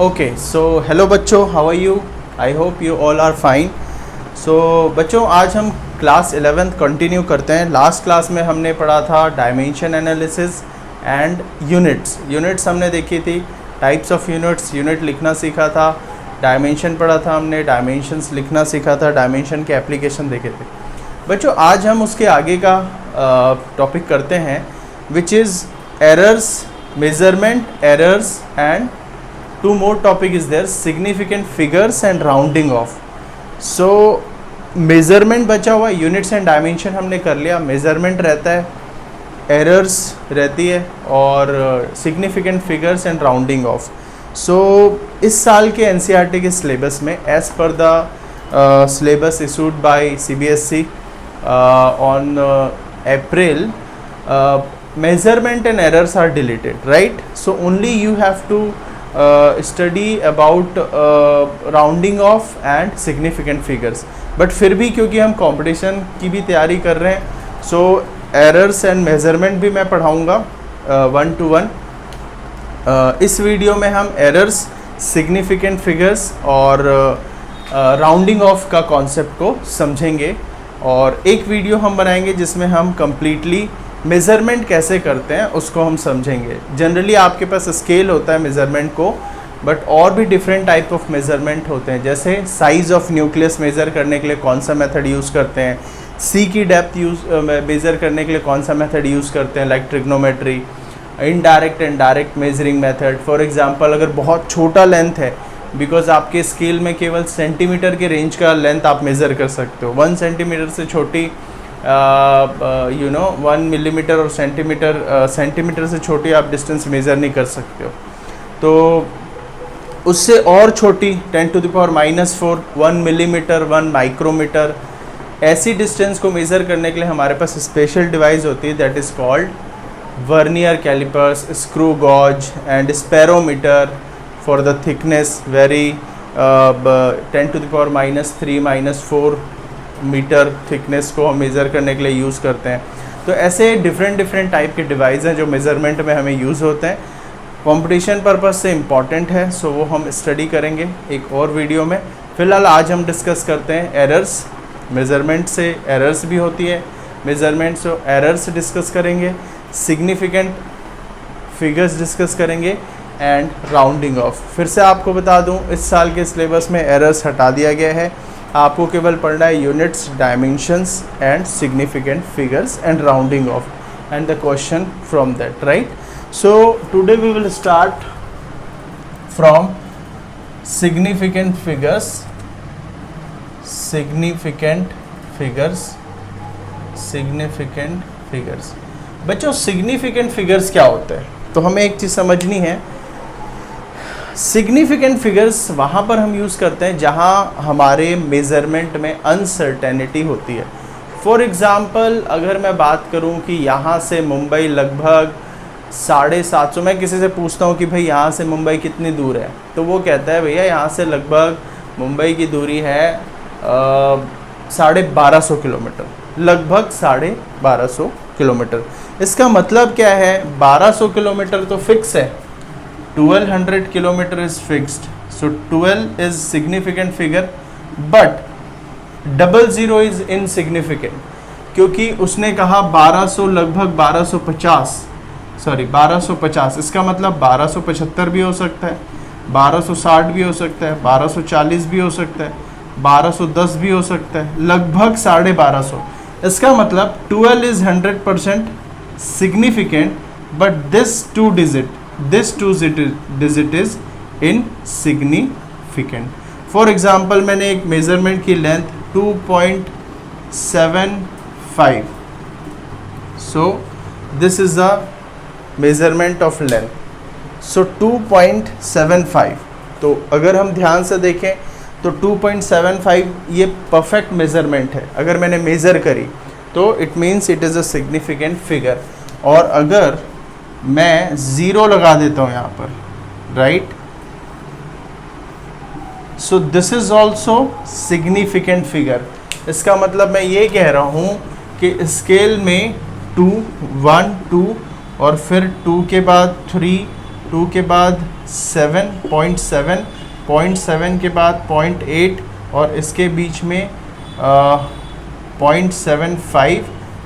Okay so hello बच्चों, how are you? I hope you all are fine. So बच्चों, आज हम class 11th continue करते हैं। लास्ट क्लास में हमने पढ़ा था डायमेंशन एनालिसिस एंड यूनिट्स हमने देखी थी, टाइप्स ऑफ यूनिट लिखना सीखा था, डायमेंशन पढ़ा था हमने, डायमेंशंस लिखना सीखा था, डायमेंशन के एप्लीकेशन देखे थे। बच्चों, आज हम उसके आगे का टॉपिक करते हैं which is errors, measurement errors and two more topic is there, significant figures and rounding off. So measurement बचा हुआ, units and dimension हमने कर लिया, measurement रहता है, errors रहती है और significant figures and rounding off. So इस साल के NCERT के syllabus में as per the syllabus issued by CBSE on April, measurement and errors are deleted, right? So only you have to study about rounding off and significant figures. But फिर भी क्योंकि हम competition की भी तैयारी कर रहे हैं, सो एरर्स एंड मेजरमेंट भी मैं पढ़ाऊँगा 1-to-1। इस वीडियो में हम एरर्स, सिग्निफिकेंट फिगर्स और राउंडिंग ऑफ का कॉन्सेप्ट को समझेंगे, और एक वीडियो हम बनाएंगे जिसमें हम कम्प्लीटली मेज़रमेंट कैसे करते हैं उसको हम समझेंगे। जनरली आपके पास स्केल होता है मेज़रमेंट को, बट और भी डिफरेंट टाइप ऑफ मेज़रमेंट होते हैं। जैसे साइज़ ऑफ न्यूक्लियस मेज़र करने के लिए कौन सा मेथड यूज़ करते हैं, सी की डेप्थ मेज़र करने के लिए कौन सा मेथड यूज़ करते हैं, like trigonometry, indirect and direct measuring method. For example, अगर बहुत छोटा लेंथ है, बिकॉज आपके स्केल में केवल सेंटीमीटर के रेंज का लेंथ आप मेज़र कर सकते हो, 1 सेंटीमीटर से छोटी 1 मिलीमीटर और सेंटीमीटर से छोटी आप डिस्टेंस मेज़र नहीं कर सकते हो। तो उससे और छोटी 10⁻⁻⁴, 1 मिलीमीटर, 1 माइक्रोमीटर, ऐसी डिस्टेंस को मेज़र करने के लिए हमारे पास स्पेशल डिवाइस होती है, that is called vernier callipers, screw gauge and spherometer for the thickness very 10⁻³ metre thickness को हम मेज़र करने के लिए यूज़ करते हैं। तो ऐसे डिफरेंट टाइप के डिवाइस हैं जो मेज़रमेंट में हमें यूज़ होते हैं, कंपटीशन पर्पस से इम्पॉर्टेंट है। सो वो हम स्टडी करेंगे एक और वीडियो में। फ़िलहाल आज हम डिस्कस करते हैं एरर्स। मेज़रमेंट से एरर्स भी होती है, मेज़रमेंट से एरर्स डिस्कस करेंगे, सिग्निफिकेंट फिगर्स डिस्कस करेंगे एंड राउंडिंग ऑफ। फिर से आपको बता दूँ, इस साल के सिलेबस में एरर्स हटा दिया गया है, आपको केवल पढ़ना है units, dimensions and significant figures and rounding off and the question from that, right? So today we will start from significant figures. बच्चों, सिग्निफिकेंट फिगर्स क्या होते हैं? तो हमें एक चीज़ समझनी है, सिग्निफिकेंट फिगर्स वहाँ पर हम यूज़ करते हैं जहाँ हमारे मेज़रमेंट में अनसर्टेनिटी होती है। फॉर एग्ज़ाम्पल, अगर मैं बात करूँ कि यहाँ से मुंबई लगभग 750, मैं किसी से पूछता हूँ कि भाई यहाँ से मुंबई कितनी दूर है, तो वो कहता है भैया यहाँ से लगभग मुंबई की दूरी है 1250 किलोमीटर, लगभग 1250 किलोमीटर। इसका मतलब क्या है? 1200 किलोमीटर तो फिक्स है, 1200 kilometer is fixed, so 12 is significant figure, but 00 is insignificant, क्योंकि उसने कहा 1200, लगभग 1250, इसका मतलब 1275 भी हो सकता है, 1260 भी हो सकता है, 1240 भी हो सकता है, 1210 भी हो सकता है, लगभग 1250। इसका मतलब 12 is 100% significant, but this two digit is insignificant. For example, मैंने एक मेज़रमेंट की length 2.75, so this is the measurement of length, so 2.75। तो अगर हम ध्यान से देखें तो 2.75 ये परफेक्ट मेज़रमेंट है। अगर मैंने मेज़र करी तो it means it is a significant figure. और अगर मैं 0 लगा देता हूँ यहाँ पर, right, so this is also significant figure. इसका मतलब मैं ये कह रहा हूँ कि स्केल में 2, 1, 2 और फिर 2 के बाद 3, 2 के बाद 7, 0.7, 0.7 के बाद 0.8 और इसके बीच में 0.75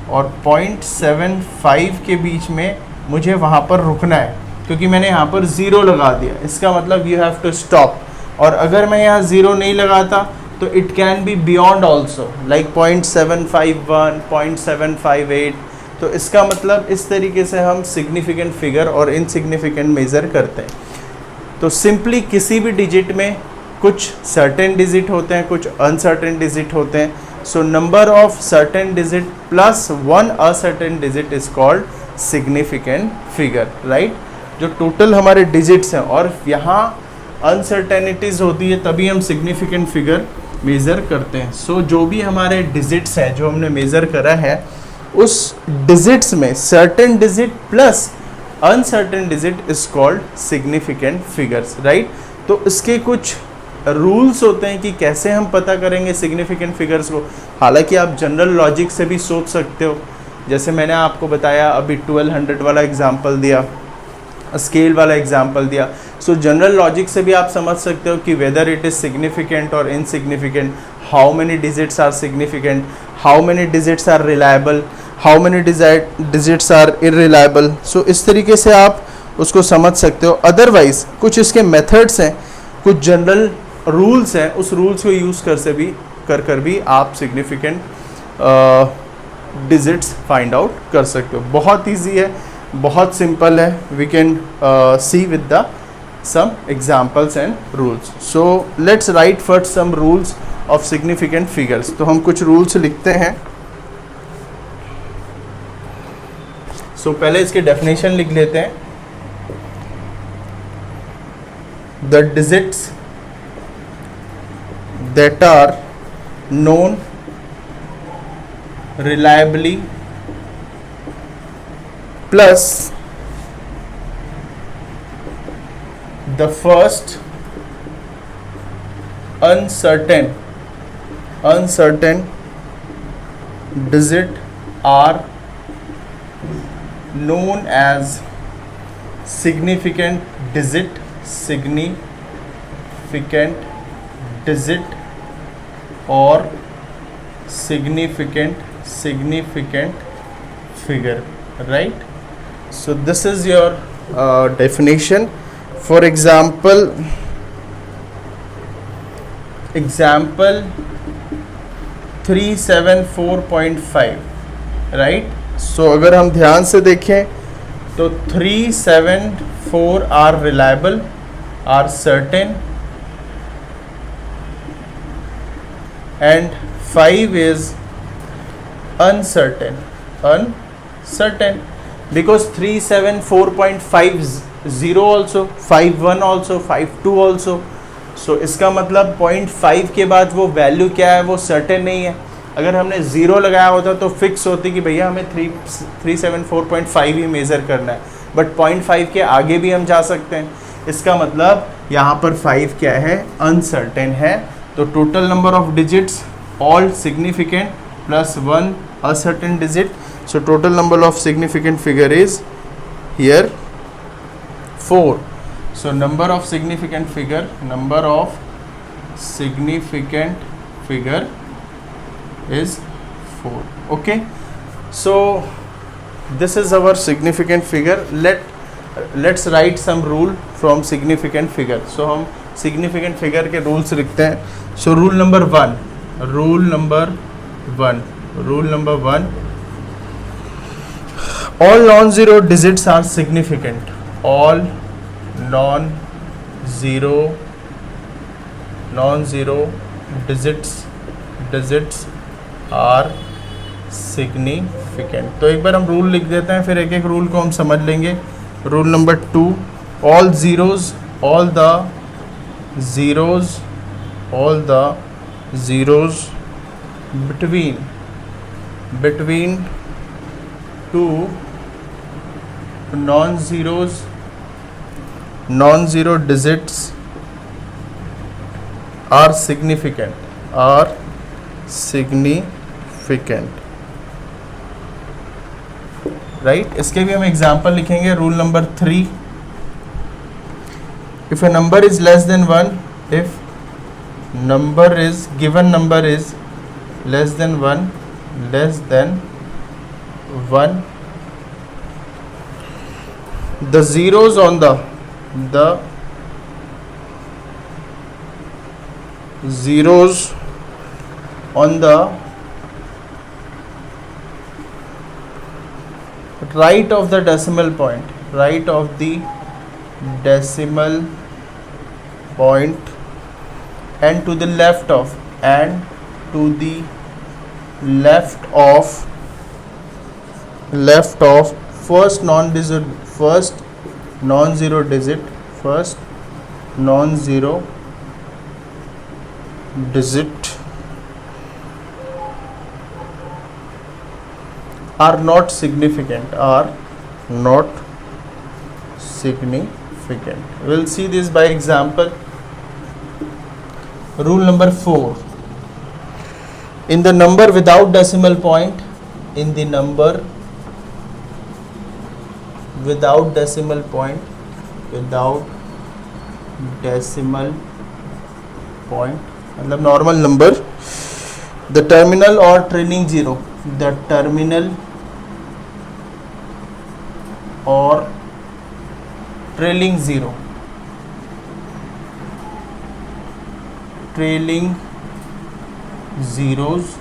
और 0.75 के बीच में मुझे वहाँ पर रुकना है, क्योंकि मैंने यहाँ पर 0 लगा दिया। इसका मतलब यू हैव टू स्टॉप। और अगर मैं यहाँ 0 नहीं लगाता तो it can be beyond also, like 0.751, 0.758। तो इसका मतलब इस तरीके से हम सिग्निफिकेंट फिगर और इनसिग्निफिकेंट मेज़र करते हैं। तो सिंपली किसी भी डिजिट में कुछ सर्टेन डिजिट होते हैं, कुछ अनसर्टेन डिजिट होते हैं। So number of certain digit plus 1 uncertain digit is called significant figure, right. जो टोटल हमारे डिजिट्स हैं और यहाँ अनसर्टेनिटीज़ होती है, तभी हम सिग्निफिकेंट फिगर मेज़र करते हैं। सो जो भी हमारे डिजिट्स हैं जो हमने मेज़र करा है, उस डिजिट्स में certain digit plus uncertain digit is called significant figures, right. तो इसके कुछ रूल्स होते हैं कि कैसे हम पता करेंगे सिग्निफिकेंट फिगर्स को। हालांकि आप जनरल लॉजिक से भी सोच सकते हो, जैसे मैंने आपको बताया अभी 1200 वाला एग्जाम्पल दिया, स्केल वाला एग्जाम्पल दिया। सो जनरल लॉजिक से भी आप समझ सकते हो कि वेदर इट इज़ सिग्निफिकेंट और insignificant, how many digits are significant, how many digits are reliable, how many digits are irreliable. So इस तरीके से आप उसको समझ सकते हो। अदरवाइज कुछ इसके मेथड्स हैं, कुछ जनरल रूल्स हैं, उस रूल्स को यूज़ कर भी आप सिग्निफिकेंट डिजिट्स फाइंड आउट कर सकते हो। बहुत ईजी है, बहुत सिंपल है। We can see with the some examples and rules. So let's write first some rules of significant figures. तो हम कुछ rules लिखते हैं। So पहले इसके definition लिख लेते हैं। The digits that are known reliably plus the first uncertain digit are known as significant digit or significant figure, right? So this is your definition. For example 374.5, right? So अगर हम ध्यान से देखें तो 374 are reliable, are certain, and 5 is uncertain because 374.50 also, 51 also, 52 also. सो इसका मतलब 0.5 के बाद वो वैल्यू क्या है, वो सर्टेन नहीं है। अगर हमने 0 लगाया होता तो फिक्स होती कि भैया हमें 374.5 ही मेज़र करना है, बट 0.5 के आगे भी हम जा सकते हैं। इसका मतलब यहाँ पर 5 क्या है, अनसर्टेन है। तो total number of digits all significant plus 1 uncertain digit. So total number of significant figure is here 4. So number of significant figure is 4. Okay, so this is our significant figure. Let's write some rule from significant figure. So हम significant figure के rules लिखते हैं. So rule number 1, all non-zero digits are significant. All non-zero digits are significant. तो एक बार हम rule लिख देते हैं, फिर एक एक रूल को हम समझ लेंगे. Rule number 2, all the zeros between two non-zero digits are significant. Right. इसके भी हम एग्जाम्पल लिखेंगे. Rule number 3, if a number is less than 1, if number is given number is less than 1, the zeros on the zeros on the right of the decimal point, and to the left of first non-zero digit are not significant. We'll see this by example. Rule number 4. In the number without decimal point, मतलब normal number, the terminal or trailing zero, trailing zeros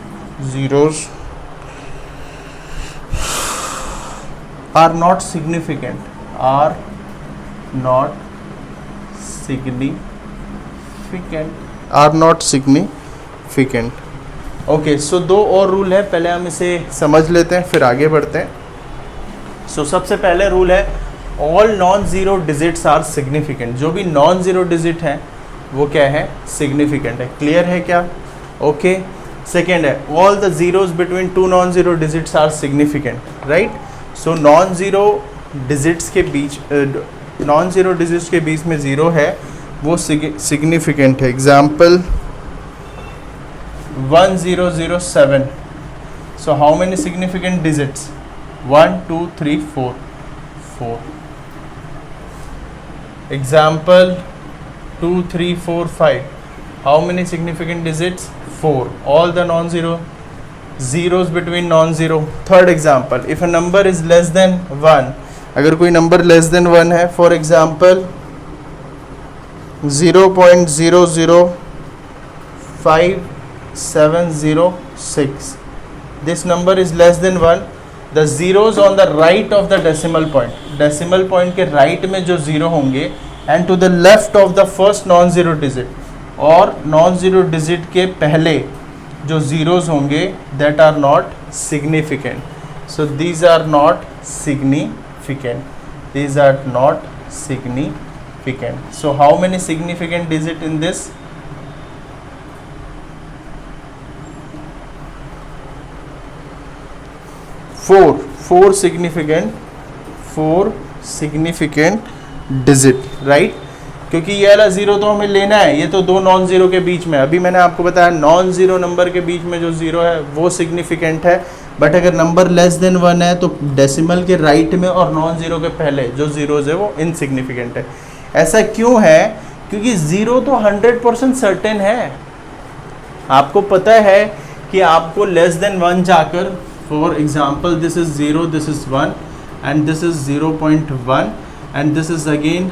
are not significant. Okay, so दो और rule है, पहले हम इसे समझ लेते हैं फिर आगे बढ़ते हैं. सो सबसे पहले रूल है all non zero digits are significant. जो भी नॉन ज़ीरो डिजिट हैं वो क्या है, सिग्निफिकेंट है. क्लियर है क्या? ओके. सेकेंड है all the zeros between two non zero digits are significant. Right. So non zero digits के बीच में ज़ीरो है वो सिग्निफिकेंट है. Example 1007. So how many significant digits? 1 2 3 4. Example 2 3 4 5. How many significant digits? 4. All the non-zero zeros between non-zero. Third example, if a number is less than 1, अगर कोई number less then 1 है, for example 0.005706, this number is less than 1. The zeros on the right of the decimal point, decimal point के right में जो zero होंगे, and to the left of the first non-zero digit, और non-zero digit के पहले जो zeros होंगे, that are not significant. So these are not significant. So how many significant digit in this? 4 significant digit. Right. क्योंकि ये वाला zero तो हमें लेना है, ये तो दो नॉन जीरो के बीच में. अभी मैंने आपको बताया नॉन जीरो नंबर के बीच में जो जीरो है वो सिग्निफिकेंट है. बट अगर नंबर लेस देन 1 है तो डेसिमल के राइट में और नॉन जीरो के पहले जो जीरोज है वो इनसिग्निफिकेंट है. ऐसा क्यों है? क्योंकि जीरो तो 100% सर्टेन है. आपको पता है कि आपको लेस देन 1 जाकर, for example this is 0, this is 1 and this is 0.1 and this is again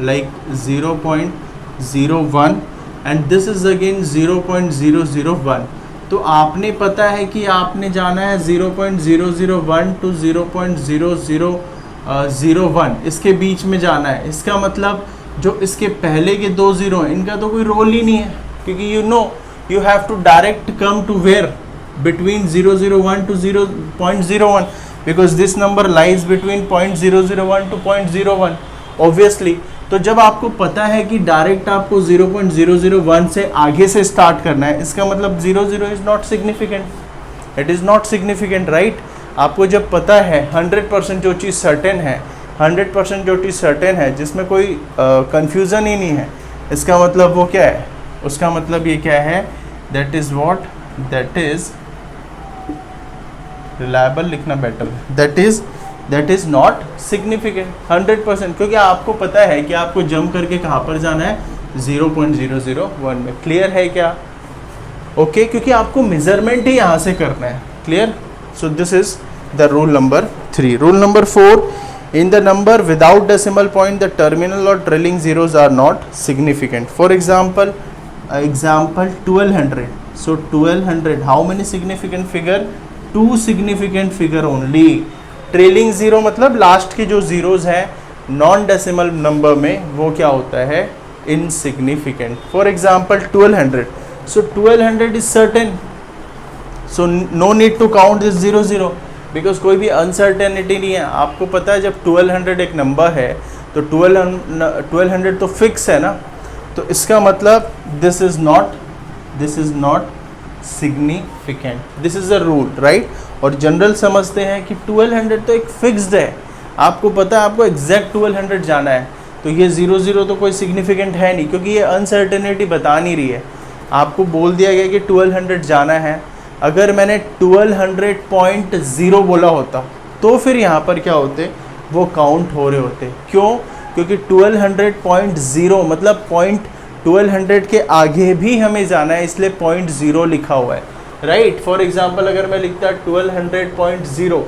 like 0.01 and this is again 0.001. तो आपने पता है कि आपने जाना है 0.001 to 0.0001, इसके बीच में जाना है. इसका मतलब जो इसके पहले के दो जीरो हैं इनका तो कोई रोल ही नहीं है, क्योंकि you have to direct come to where between 001 to 0.01 because this number lies between 0.001 to 0.01 obviously. तो जब आपको पता है कि डायरेक्ट आपको 0.001 से आगे से स्टार्ट करना है, इसका मतलब 00 is not significant. It is not significant. Right. आपको जब पता है 100% जो चीज़ सर्टेन है, 100% जो चीज़ सर्टेन है जिसमें कोई कंफ्यूजन ही नहीं है, इसका मतलब वो क्या है? उसका मतलब ये क्या है? That is what? That is reliable लिखना better. That is that is not significant 100%, क्योंकि आपको पता है कि आपको जंप करके कहाँ पर जाना है, 0.001 में। क्लियर है क्या? ओके क्योंकि आपको मेजरमेंट ही यहाँ से करना है। Clear? So this is the rule number 3। Rule number 4, in the number without decimal point the terminal or trailing zeros are not significant. For example 1200. So 1200, how many significant figure? 2 significant figure only. Trailing zero मतलब last के जो zeros हैं non decimal number में वो क्या होता है, insignificant. For example 1200, so 1200 is certain, so no need to count this 00 because कोई भी अनसर्टेनिटी नहीं है। आपको पता है जब 1200 एक नंबर है तो 1200 तो फिक्स है ना, तो इसका मतलब this is not significant. This is a rule, right. और जनरल समझते हैं कि 1200 तो एक फिक्स्ड है, आपको पता है आपको एग्जैक्ट 1200 जाना है, तो ये 00 तो कोई सिग्निफिकेंट है नहीं क्योंकि ये अनसर्टेनिटी बता नहीं रही है। आपको बोल दिया गया कि 1200 जाना है, अगर मैंने 1200.0 बोला होता तो फिर यहाँ पर क्या होते, वो काउंट हो रहे होते। क्यों? क्योंकि 1200.0 मतलब 1200 के आगे भी हमें जाना है, इसलिए 0.0 लिखा हुआ है, राइट। फॉर एग्जांपल अगर मैं लिखता 1200.0,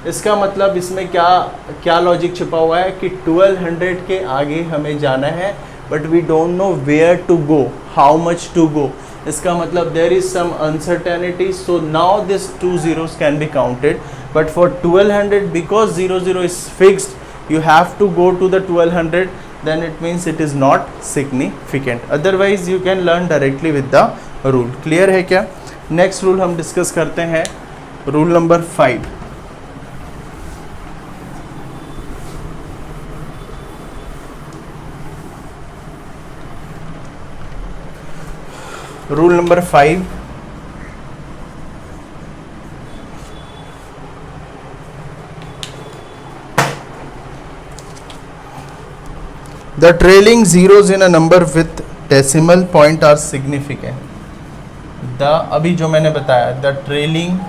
इसका मतलब इसमें क्या लॉजिक छिपा हुआ है कि 1200 के आगे हमें जाना है, but we don't know where to go, how much to go. इसका मतलब there is some uncertainty, so now this 2 zeros can be counted, but for 1200 because 00 is fixed, you have to go to the 1200, then it means it is not significant. Otherwise you can learn directly with the rule. Clear है क्या? Next rule हम discuss करते हैं, rule number 5. Rule number 5. The trailing zeros in a number with decimal point are significant. अभी जो मैंने बताया, the trailing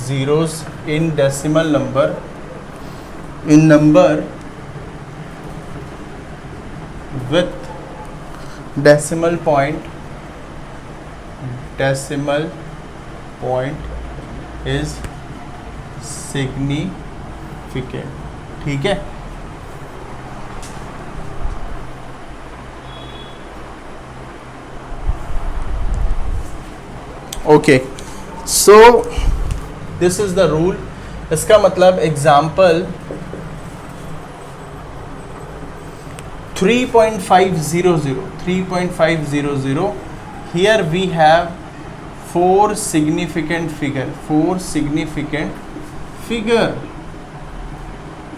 zeros in decimal number, in number with decimal point is significant. ठीक है? Okay, so this is the rule. इसका मतलब example 3.500, here we have 4 significant figure,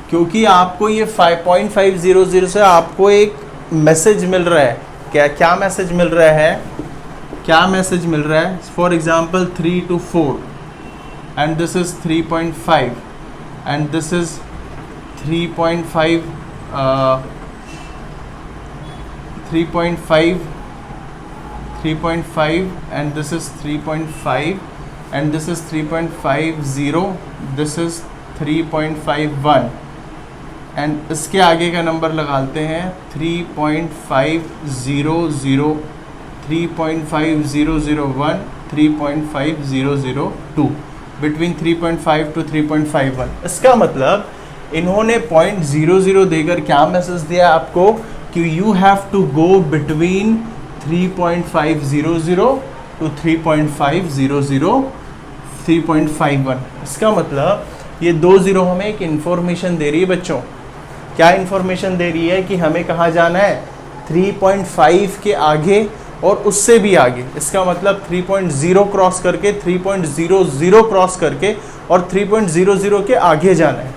क्योंकि आपको ये 5.500 से आपको एक मैसेज मिल रहा है। क्या मैसेज मिल रहा है? For example 3 to 4 and this is 3.5 and this is 3.5 and this is 3.5 and this is 3.50, this is 3.51 and इसके आगे का नंबर लगाते हैं 3.500, 3.5001, 3.5002, बिटवीन 3.5 to 3.51। इसका मतलब इन्होंने 0.00 देकर क्या मैसेज दिया आपको कि you have to go between 3.500 to 3.500, 3.51। इसका मतलब ये 2 0 हमें एक इंफॉर्मेशन दे रही है बच्चों। क्या इंफॉर्मेशन दे रही है कि हमें कहाँ जाना है, 3.5 के आगे और उससे भी आगे। इसका मतलब 3.0 क्रॉस करके, 3.00 क्रॉस करके और 3.00 के आगे जाना है,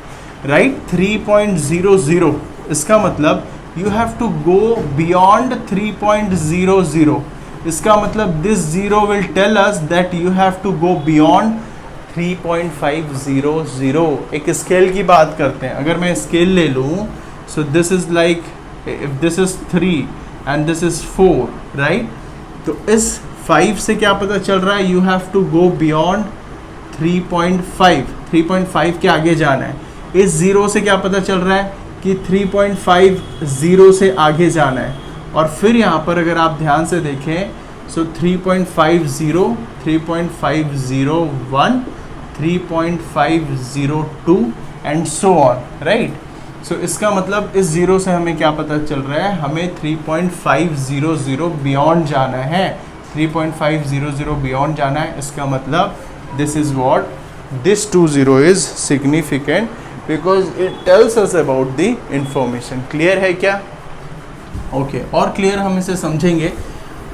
राइट। 3.00 इसका मतलब you have to go beyond 3.00। इसका मतलब this 0 will tell us that you have to go beyond 3.500। एक स्केल की बात करते हैं, अगर मैं स्केल ले लूँ, so this is like if this is 3 and this is 4, right? तो इस 5 से क्या पता चल रहा है, you have to go beyond 3.5, 3.5 के आगे जाना है। इस 0 से क्या पता चल रहा है कि 3.50 से आगे जाना है। और फिर यहाँ पर अगर आप ध्यान से देखें, सो 3.50, 3.501, 3.502 एंड सो ऑन, राइट। सो इसका मतलब इस 0 से हमें क्या पता चल रहा है, हमें 3.500 बियॉन्ड जाना है, 3.500 बियॉन्ड जाना है। इसका मतलब this is what, this 20 is significant because it tells us about the information. Clear है क्या? ओके, और क्लियर हम इसे समझेंगे।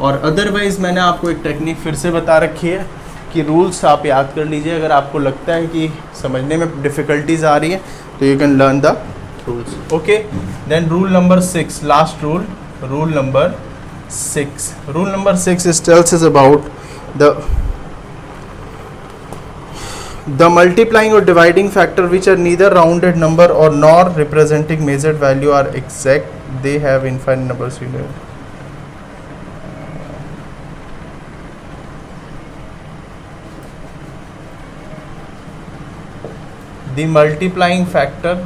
और अदरवाइज मैंने आपको एक टेक्निक फिर से बता रखी है कि रूल्स आप याद कर लीजिए। अगर आपको लगता है कि समझने में डिफ़िकल्टीज आ रही है तो you can learn the rules. Okay, then rule number 6, last rule, rule number 6। Rule number 6 is tells us about the multiplying or dividing factor which are neither rounded number or nor representing measured value are exact, they have infinite numbers in it. The multiplying factor,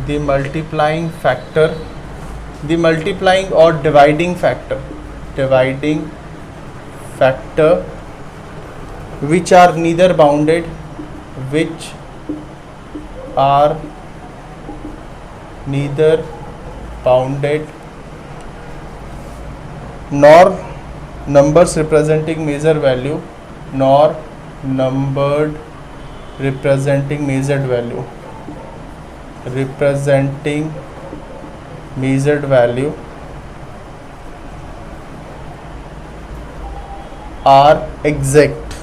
the multiplying factor, the multiplying or dividing factor which are neither bounded, which are neither bounded nor numbers representing measure value, nor numbered representing measured value, representing measured value are exact.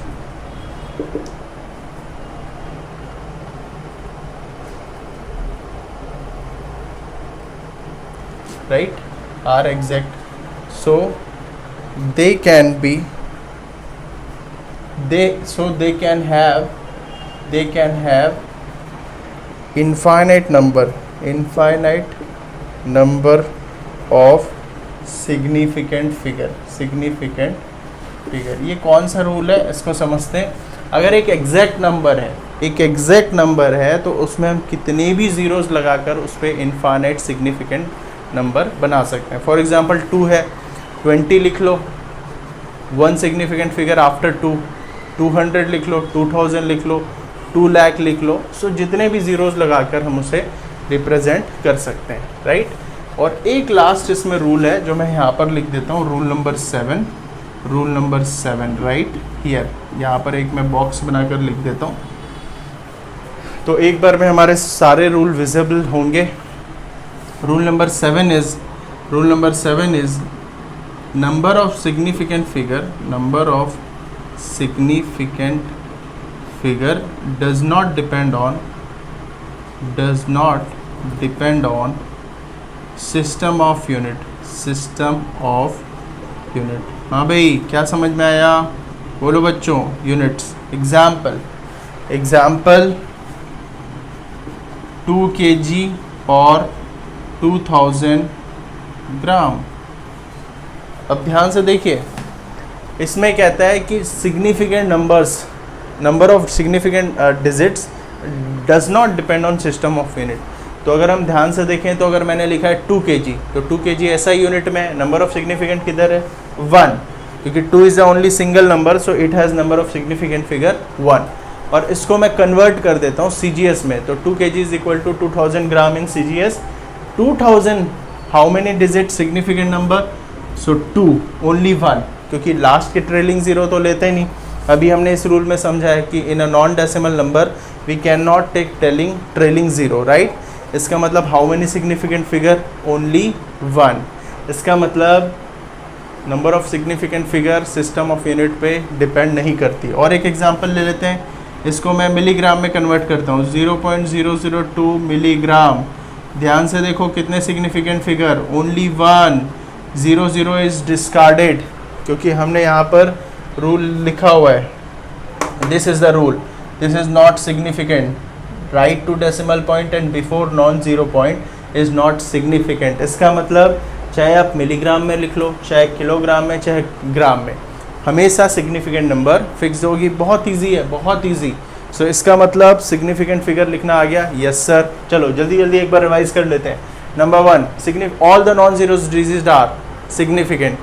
Right? Are exact. So they can be, they can have infinite number of significant figure। ये कौन सा rule है, इसको समझते हैं। अगर एक exact number है तो उसमें हम कितने भी ज़ीरोज़ लगाकर उस पर इनफाइनाइट सिग्निफिकेंट नंबर बना सकते हैं। फॉर एग्जांपल 2 है, 20 लिख लो, 1 सिग्निफिकेंट फिगर आफ्टर 2, 200 लिख लो, 2000 लिख लो, 2 लाख लिख लो। सो जितने भी ज़ीरोज़ लगाकर हम उसे रिप्रेजेंट कर सकते हैं, राइट। और एक लास्ट इसमें रूल है जो मैं यहाँ पर लिख देता हूँ, रूल नंबर 7, राइट हियर। यहाँ पर एक मैं बॉक्स बनाकर लिख देता हूँ तो एक बार में हमारे सारे रूल विजिबल होंगे। Rule number 7 is number of significant figure does not depend on system of unit। हाँ भाई, क्या समझ में आया? बोलो बच्चों, यूनिट्स। एग्जाम्पल 2 kg और 2000 ग्राम। अब ध्यान से देखिए, इसमें कहता है कि number of significant digits does not depend on system of unit. तो अगर हम ध्यान से देखें तो अगर मैंने लिखा है 2 kg तो 2 kg ऐसा यूनिट में नंबर ऑफ सिग्निफिकेंट किधर है? 1, क्योंकि 2 is the only single number, so it has number of significant figure 1। और इसको मैं कन्वर्ट कर देता हूँ CGS में, तो 2 kg is equal to 2000 gram in CGS। 2000 how many digit significant number? So 2, only 1, क्योंकि लास्ट के ट्रेलिंग ज़ीरो तो लेते ही नहीं। अभी हमने इस रूल में समझा है कि in a non decimal number we can not take trailing zero, right. इसका मतलब how many significant figure? Only 1। इसका मतलब number of significant figure system of unit पे डिपेंड नहीं करती। और एक एग्जांपल ले लेते हैं, इसको मैं मिलीग्राम में कन्वर्ट करता हूँ, 0.002 मिलीग्राम। ध्यान से देखो कितने significant figure? Only 1। 0 is discarded क्योंकि हमने यहाँ पर रूल लिखा हुआ है, this is the rule, this is not significant, right to decimal point and before non zero point is not significant. इसका मतलब चाहे आप मिलीग्राम में लिख लो, चाहे किलोग्राम में, चाहे ग्राम में, हमेशा सिग्निफिकेंट नंबर फिक्स होगी। बहुत ईजी है, बहुत ईजी। सो इसका मतलब सिग्निफिकेंट फिगर लिखना आ गया। Yes sir. चलो जल्दी जल्दी एक बार रिवाइज कर लेते हैं। Number 1, all the non zeros digit are significant,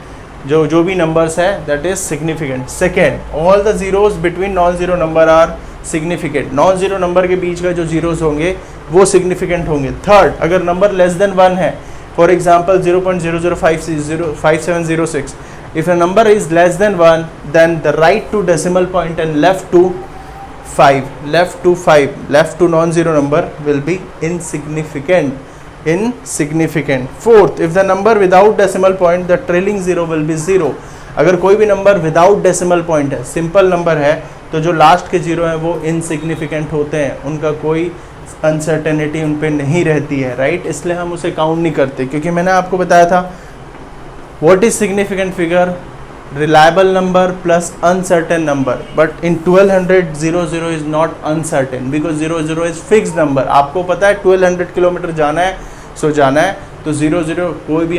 जो भी नंबर्स है that is significant. Second, all the zeros between non zero number are significant, non zero number के बीच का जो जीरोज होंगे वो सिग्निफिकेंट होंगे। थर्ड, अगर नंबर लेस देन 1 है, for example 0.005706, if a number is less than 1 then the right to decimal point and left to non-zero number will be insignificant. Fourth, if the number without decimal point the trailing zero will be 0. अगर कोई भी number without decimal point है, simple number है, तो जो last के zero हैं वो इनसिग्निफिकेंट होते हैं, उनका कोई अनसर्टेनिटी उन पे नहीं रहती है, राइट। इसलिए हम उसे काउंट नहीं करते, क्योंकि मैंने आपको बताया था what is significant figure, reliable number plus uncertain number. But in 1200 00 is not uncertain because 00 is fix number. आपको पता है 1200 किलोमीटर जाना है, सो जाना है, तो 00 कोई भी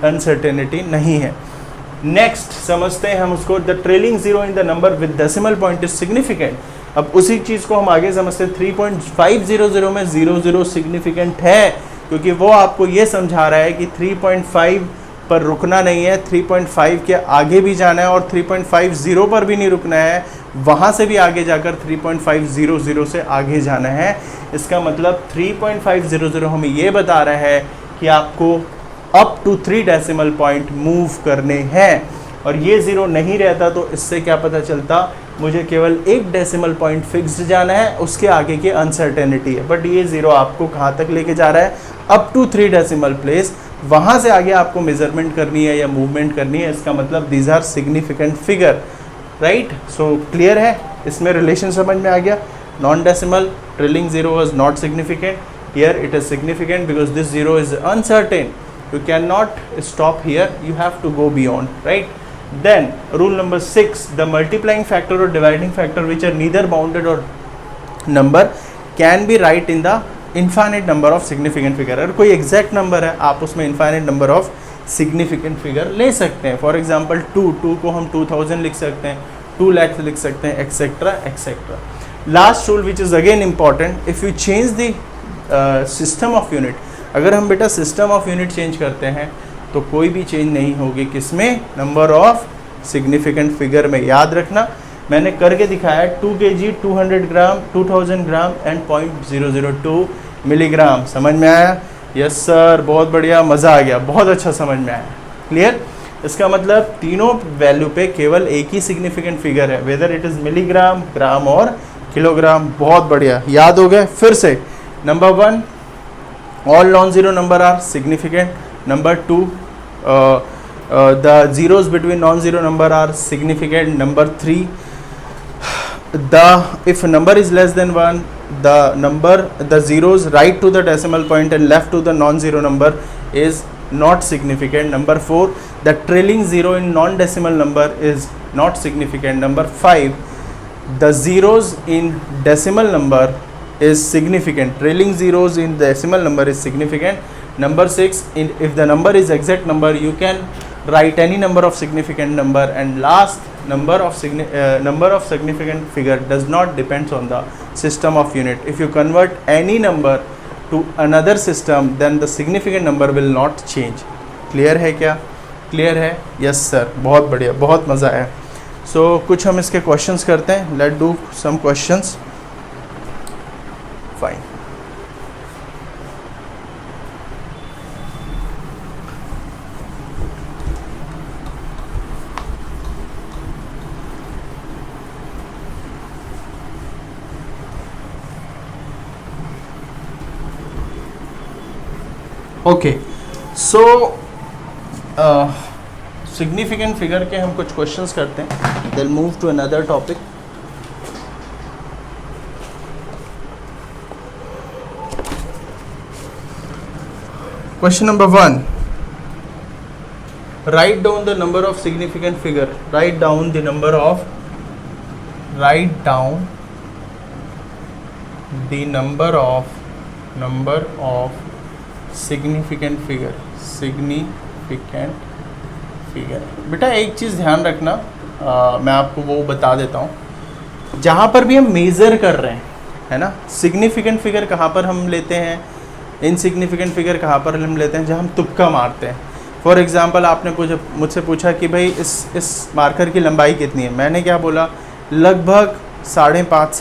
अनसर्टेनिटी नहीं है। नेक्स्ट समझते हैं हम उसको, the trailing zero in the number with decimal point is significant. अब उसी चीज़ को हम आगे समझते हैं। 3.500 में 00 सिग्निफिकेंट है, क्योंकि वो आपको ये समझा रहा है कि 3.5 पर रुकना नहीं है, 3.5 के आगे भी जाना है, और 3.50 पर भी नहीं रुकना है, वहाँ से भी आगे जाकर 3.500 से आगे जाना है। इसका मतलब 3.500 हमें ये बता रहा है कि आपको up to 3 decimal point move करने हैं, और ये ज़ीरो नहीं रहता तो इससे क्या पता चलता, मुझे केवल 1 डेसिमल पॉइंट फिक्स जाना है, उसके आगे की अनसर्टेनिटी है। बट ये ज़ीरो आपको कहाँ तक लेके जा रहा है, अप टू 3 डेसिमल प्लेस, वहाँ से आगे आपको मेजरमेंट करनी है या मूवमेंट करनी है। इसका मतलब these are significant figure, right. So clear है, इसमें रिलेशन समझ में आ गया। Non decimal trailing zero was not significant, here it is significant because this zero is uncertain, you cannot stop here, you have to go beyond, right? Then rule number 6, the multiplying factor or dividing factor which are neither bounded or number can be write in the infinite number of significant figure. अगर कोई exact number है, आप उसमें infinite number of significant figure ले सकते हैं। For example 2 को हम 2000 लिख सकते हैं, 2 lakhs लिख सकते हैं, etc etc. Last rule which is again important, if you change the system of unit, अगर हम बेटा सिस्टम ऑफ यूनिट चेंज करते हैं तो कोई भी चेंज नहीं होगी, किसमें, नंबर ऑफ सिग्निफिकेंट फिगर में। याद रखना, मैंने करके दिखाया 2 kg 200 gram 2000 gram and 0.002 milligram. समझ में आया? यस सर, बहुत बढ़िया, मज़ा आ गया, बहुत अच्छा समझ में आया। क्लियर? इसका मतलब तीनों वैल्यू पे केवल एक ही सिग्निफिकेंट फिगर है, वेदर इट इज़ मिलीग्राम, ग्राम और किलोग्राम। बहुत बढ़िया, याद हो गए। फिर से number 1, all non-zero number are significant. Number 2, the zeros between non-zero number are significant. Number 3, if a number is less than 1, the zeros right to the decimal point and left to the non-zero number is not significant. Number 4, the trailing zero in non-decimal number is not significant. Number 5, the zeros in decimal number is significant, trailing zeros in decimal number is significant. Number 6, if the number is exact number, you can write any number of significant number. And last, number of significant figure does not depends on the system of unit. If you convert any number to another system, then the significant number will not change. Clear है क्या? Clear है? Yes sir, बहुत बढ़िया, बहुत मज़ा आया। So कुछ हम इसके questions करते हैं। Let's do some questions. Fine. Okay, so significant figure के हम कुछ क्वेश्चंस करते हैं, then move to another topic. Question number 1, write down the number of significant figure. Write down the number of significant figure. Significant figure. बेटा एक चीज़ ध्यान रखना, मैं आपको वो बता देता हूँ। जहाँ पर भी हम मेज़र कर रहे हैं, है ना, सिग्निफिकेंट फिगर कहाँ पर हम लेते हैं, इनसिग्निफिकेंट फिगर कहाँ पर हम लेते हैं, जहाँ हम तुक्का मारते हैं। फॉर एग्जांपल आपने मुझसे पूछा कि भाई इस मार्कर की लंबाई कितनी है, मैंने क्या बोला, लगभग 5.5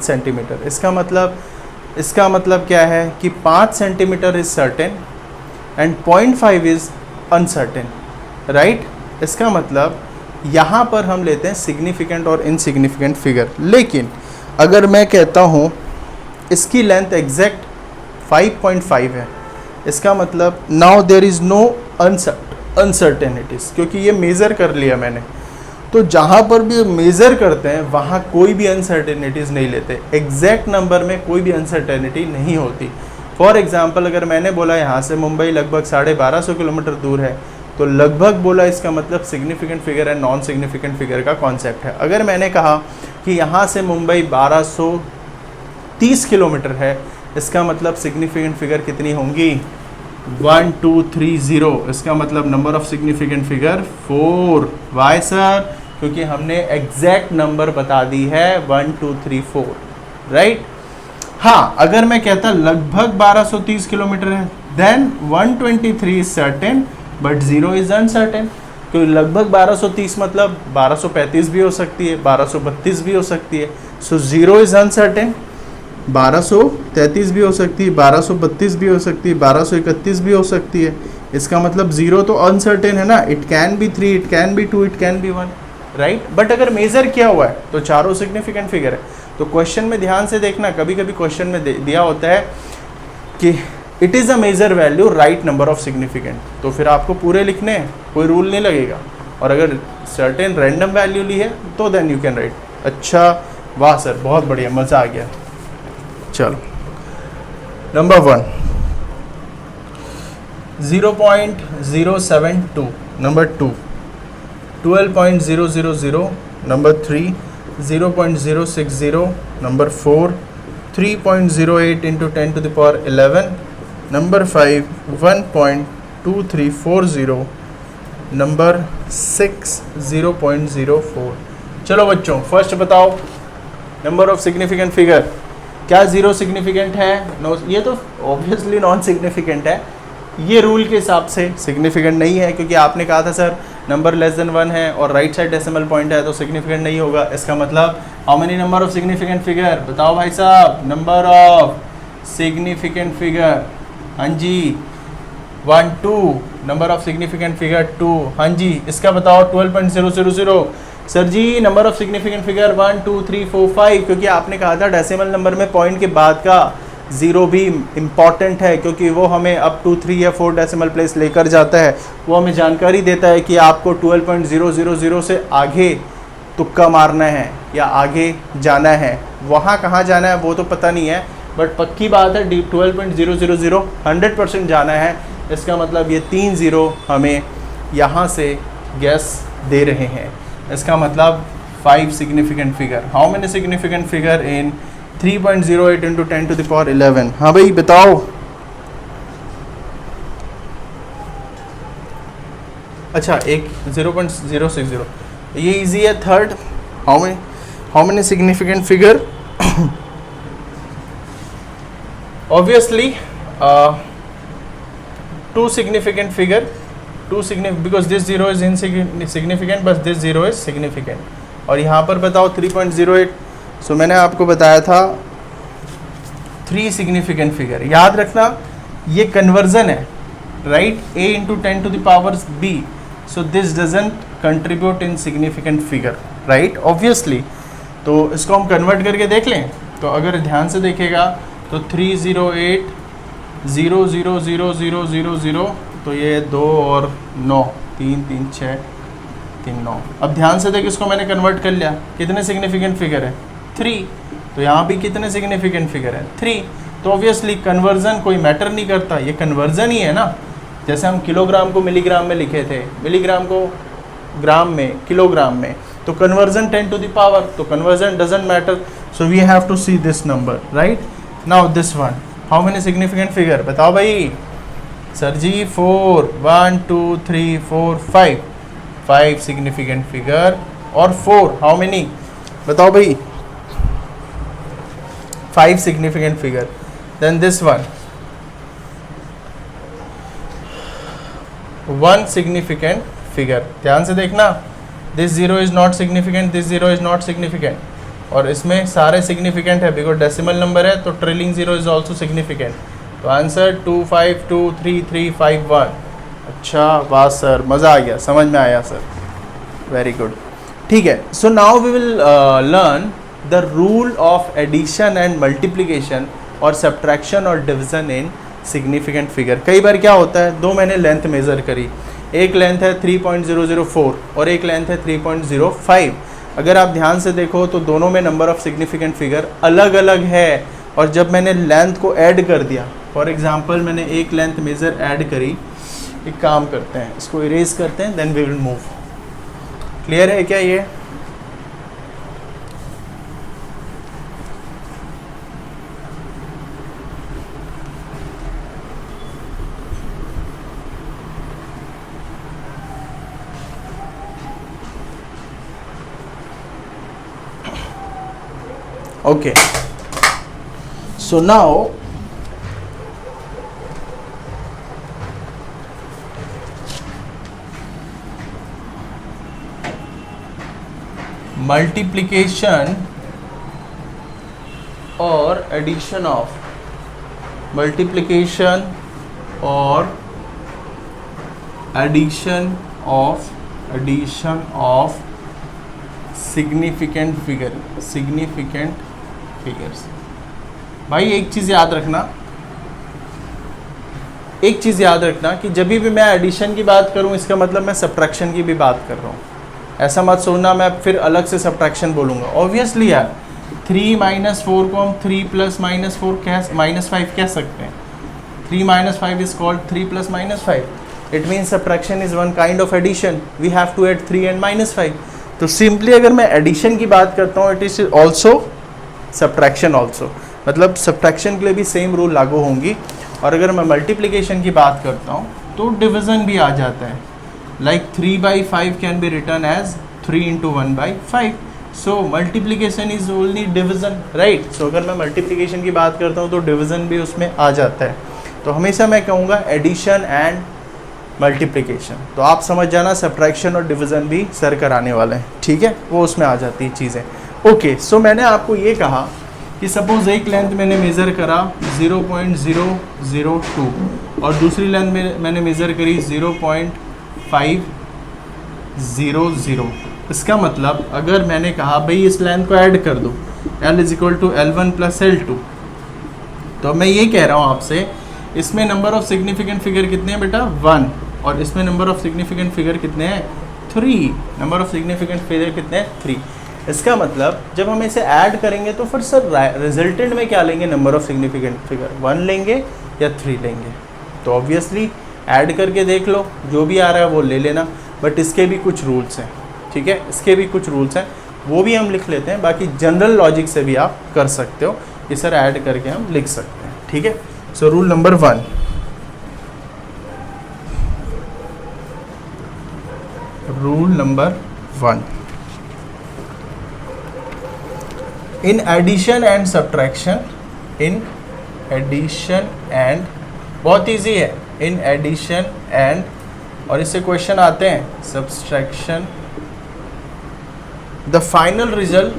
सेंटीमीटर। इसका मतलब क्या है कि 5 centimetre is certain and 0.5 is uncertain, right. इसका मतलब यहाँ पर हम लेते हैं सिग्निफिकेंट और इनसिग्निफिकेंट फिगर। लेकिन अगर मैं कहता हूँ इसकी लेंथ एग्जैक्ट 5.5 है, इसका मतलब now there is no uncertainties, क्योंकि ये मेज़र कर लिया मैंने। तो जहाँ पर भी मेज़र करते हैं वहाँ कोई भी अनसर्टेनिटीज़ नहीं लेते, एग्जैक्ट नंबर में कोई भी अनसर्टेनिटी नहीं होती। फॉर एग्जांपल अगर मैंने बोला यहाँ से मुंबई लगभग 1250 किलोमीटर दूर है, तो लगभग बोला, इसका मतलब significant figure and non significant figure का कॉन्सेप्ट है। अगर मैंने कहा कि यहाँ से मुंबई 1230 किलोमीटर है, इसका मतलब सिग्निफिकेंट फिगर कितनी होंगी, 1 2 3 0। इसका मतलब number of significant figure 4। Why sir, क्योंकि हमने एग्जैक्ट नंबर बता दी है 1 2 3 4, राइट। हाँ, अगर मैं कहता लगभग 1230 किलोमीटर है, then 123 is certain but 0 is uncertain. क्योंकि लगभग 1230 मतलब 1235 भी हो सकती है, 1232 भी हो सकती है। सो 0 इज अनसर्टेन। 1233 भी हो सकती है, 1232 भी हो सकती है, 1231 भी हो सकती है। इसका मतलब 0 तो अनसर्टेन है ना, it can be 3, it can be 2, it can be 1, right. But अगर मेजर किया हुआ है तो चारों सिग्निफिकेंट फिगर है। तो क्वेश्चन में ध्यान से देखना, कभी कभी क्वेश्चन में दिया होता है कि it is a measure value right number of significant, तो फिर आपको पूरे लिखने हैं, कोई रूल नहीं लगेगा। और अगर सर्टेन रैंडम वैल्यू ली है तो देन यू कैन राइट। अच्छा, वाह सर, बहुत बढ़िया, मज़ा आ गया। चलो, number 1 0.072, number 2 12.000, number 3 0.060, number 4 3.08 into 10 to the power 11, number 5 1.2340, number 6 0.04। चलो बच्चों, फर्स्ट बताओ नंबर ऑफ सिग्निफिकेंट फिगर। क्या 0 सिग्निफिकेंट है? नो, ये तो ऑब्वियसली नॉन सिग्निफिकेंट है। ये रूल के हिसाब से सिग्निफिकेंट नहीं है, क्योंकि आपने कहा था सर नंबर लेस देन 1 है और राइट साइड डेसिमल पॉइंट है तो सिग्निफिकेंट नहीं होगा। इसका मतलब how many number of significant figure, बताओ भाई साहब। नंबर ऑफ सिग्निफिकेंट फिगर, हाँ जी 1 2, नंबर ऑफ सिग्निफिकेंट फिगर 2, हाँ जी। इसका बताओ 12.000। सर जी नंबर ऑफ सिग्निफिकेंट फिगर 1 2 3 4 5, क्योंकि आपने कहा था डेसिमल नंबर में पॉइंट के बाद का 0 भी इम्पॉर्टेंट है, क्योंकि वो हमें अप टू 3 या 4 डेसिमल प्लेस लेकर जाता है। वो हमें जानकारी देता है कि आपको 12.000 से आगे तुक्का मारना है या आगे जाना है। वहाँ कहाँ जाना है वो तो पता नहीं है, बट पक्की बात है 12.000 100% जाना है। इसका मतलब ये 3 0 हमें यहाँ से गैस दे रहे हैं। इसका मतलब 5 significant figure. How many significant figure in 3.08 into 10 to the power 11? हाँ भाई बताओ। अच्छा, एक 0.060, ये इजी है। Third, how many significant figure? Obviously 2 significant figure, because this 0 is insignificant but this 0 is significant। और यहाँ पर बताओ 3.08। सो मैंने आपको बताया था 3 सिग्निफिकेंट फिगर। याद रखना ये कन्वर्जन है, right, a into 10 to the power b, so this doesn't contribute in significant figure, right, obviously. तो इसको हम कन्वर्ट करके देख लें। तो अगर ध्यान से देखेगा तो 308,000,000, तो ये 2 और 9, 3 3 6 3 9। अब ध्यान से देख, इसको मैंने कन्वर्ट कर लिया। कितने सिग्निफिकेंट फिगर है? 3। तो यहाँ भी कितने सिग्निफिकेंट फिगर है? 3। तो ऑब्वियसली कन्वर्जन कोई मैटर नहीं करता, ये कन्वर्जन ही है ना। जैसे हम किलोग्राम को मिलीग्राम में लिखे थे, मिलीग्राम को ग्राम में, किलोग्राम में, तो कन्वर्जन 10 to the power, तो conversion doesn't matter. So we have to see this number, right. Now this one, how many significant figure, बताओ भाई। सर जी 4, 1 2 3 4 5, 5 सिग्निफिकेंट फिगर और 4 हाउ मेनी, बताओ भाई, 5 significant figure. Then this one significant figure. ध्यान से देखना, this 0 is not significant, this 0 is not significant, और इसमें सारे significant है बिकॉज डेसिमल नंबर है, तो ट्रेलिंग 0 is also significant. तो आंसर 2 5 2 3 3 5 1. अच्छा वाह सर, मज़ा आ गया, समझ में आया सर, वेरी गुड. ठीक है, so now we will learn the rule of addition and multiplication और सब्ट्रैक्शन और डिवीजन इन सिग्निफिकेंट फिगर. कई बार क्या होता है, दो मैंने लेंथ मेज़र करी, एक लेंथ है 3.004 और एक लेंथ है 3.05. अगर आप ध्यान से देखो तो दोनों में नंबर ऑफ सिग्निफिकेंट फिगर अलग अलग है, और जब मैंने लेंथ को ऐड कर दिया, फॉर एग्जांपल मैंने एक लेंथ मेज़र ऐड करी, एक काम करते हैं, इसको इरेज करते हैं, then we will move. Clear है क्या ये? Okay, so now multiplication or addition of significant figures. भाई एक चीज़ याद रखना कि जब भी मैं एडिशन की बात करूं, इसका मतलब मैं सब्ट्रैक्शन की भी बात कर रहा हूं. ऐसा मत सोचना मैं फिर अलग से सब्ट्रैक्शन बोलूँगा. ऑब्वियसली यार 3 - 4 को हम 3 + -5 कह सकते हैं. 3 - 5 is called 3 + -5. It means subtraction is one kind of addition. We have to add 3 and -5. तो सिंपली अगर मैं एडिशन की बात करता हूँ, it is also subtraction also, मतलब सब्ट्रैक्शन के लिए भी सेम रूल लागू होंगी. और अगर मैं मल्टीप्लिकेशन की बात करता हूँ तो डिवीज़न भी आ जाता है. Like 3/5 can be written as 3 × 1/5. So multiplication is only division, right. So अगर मैं मल्टीप्लिकेशन की बात करता हूँ तो डिवीज़न भी उसमें आ जाता है. तो हमेशा मैं कहूँगा एडिशन एंड मल्टीप्लिकेशन. तो आप समझ जाना सब्ट्रैक्शन और डिवीज़न भी सर कराने वाले हैं, ठीक है, वो उसमें आ जाती है चीज़ें. ओके, सो मैंने आपको ये कहा कि सपोज़ एक लेंथ मैंने मेज़र करा 0.002 और दूसरी लेंथ में मैंने मेज़र करी 0.500. इसका मतलब अगर मैंने कहा भाई इस लेंथ को ऐड कर दो, L = L1 + L2, तो मैं ये कह रहा हूँ आपसे, इसमें नंबर ऑफ सिग्निफिकेंट फिगर कितने हैं बेटा? 1. और इसमें नंबर ऑफ सिग्निफिकेंट फिगर कितने हैं? 3. नंबर ऑफ सिग्निफिकेंट फिगर कितने हैं? 3. इसका मतलब जब हम इसे ऐड करेंगे तो फिर सर रिजल्टेंट में क्या लेंगे? नंबर ऑफ सिग्निफिकेंट फिगर 1 लेंगे या 3 लेंगे? तो ऑब्वियसली ऐड करके देख लो, जो भी आ रहा है वो ले लेना. बट इसके भी कुछ रूल्स हैं, ठीक है, इसके भी कुछ रूल्स हैं, वो भी हम लिख लेते हैं. बाकी जनरल लॉजिक से भी आप कर सकते हो कि सर ऐड करके हम लिख सकते हैं, ठीक है. So rule number 1, in addition and subtraction, बहुत ईजी है, in addition and, और इससे क्वेश्चन आते हैं subtraction, the final result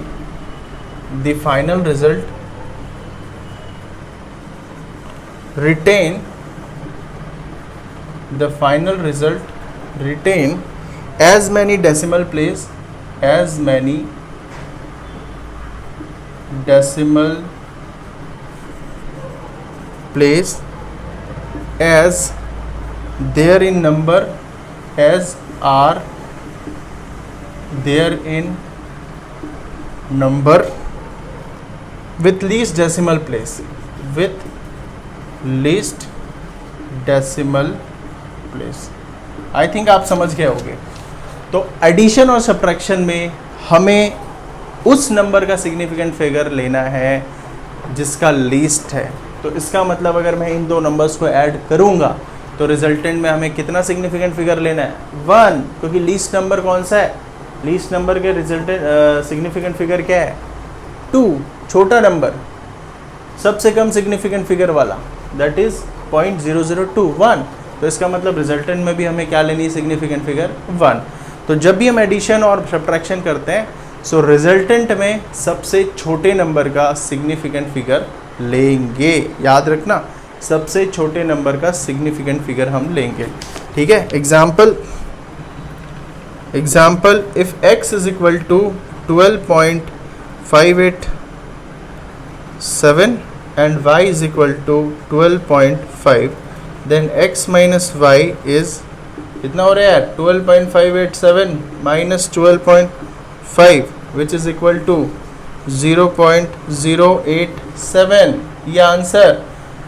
retain as many decimal place as there in number as are there in number with least decimal place, I think आप समझ गए होंगे. तो एडिशन और सब्ट्रैक्शन में हमें उस नंबर का सिग्निफिकेंट फिगर लेना है जिसका लीस्ट है. तो इसका मतलब अगर मैं इन दो नंबर्स को ऐड करूंगा तो रिजल्टेंट में हमें कितना सिग्निफिकेंट फिगर लेना है? 1, क्योंकि लीस्ट नंबर कौन सा है? लीस्ट नंबर के रिजल्टेंट सिग्निफिकेंट फिगर क्या है? 2, छोटा नंबर, सबसे कम सिग्निफिकेंट फिगर वाला, दैट इज 0.0021। तो इसका मतलब रिजल्टेंट में भी हमें क्या लेनी है? Significant figure 1। तो जब भी हम एडिशन और सब्ट्रैक्शन करते हैं, सो रिजल्टेंट में सबसे छोटे नंबर का सिग्निफिकेंट फिगर लेंगे। याद रखना, सबसे छोटे नंबर का सिग्निफिकेंट फिगर हम लेंगे। ठीक है, example if x is equal to 12.587 and y is equal to 12.5, then x minus y is कितना हो रहा है? 12.587 minus 12.5 which is equal to 0.087, ये आंसर।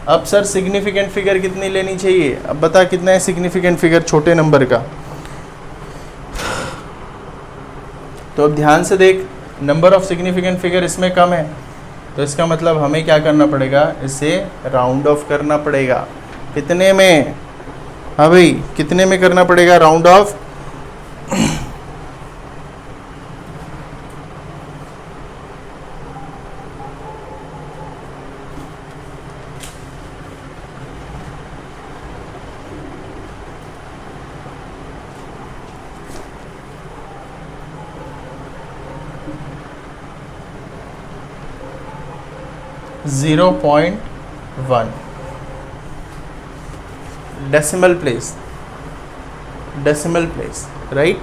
अब सर सिग्निफिकेंट फिगर कितनी लेनी चाहिए? अब बता कितना है सिग्निफिकेंट फिगर छोटे नंबर का? तो अब ध्यान से देख, नंबर ऑफ सिग्निफिकेंट फिगर इसमें कम है, तो इसका मतलब हमें क्या करना पड़ेगा? इसे राउंड ऑफ करना पड़ेगा। कितने में? हाँ भाई, कितने में करना पड़ेगा round of? Zero point 1 decimal place, right?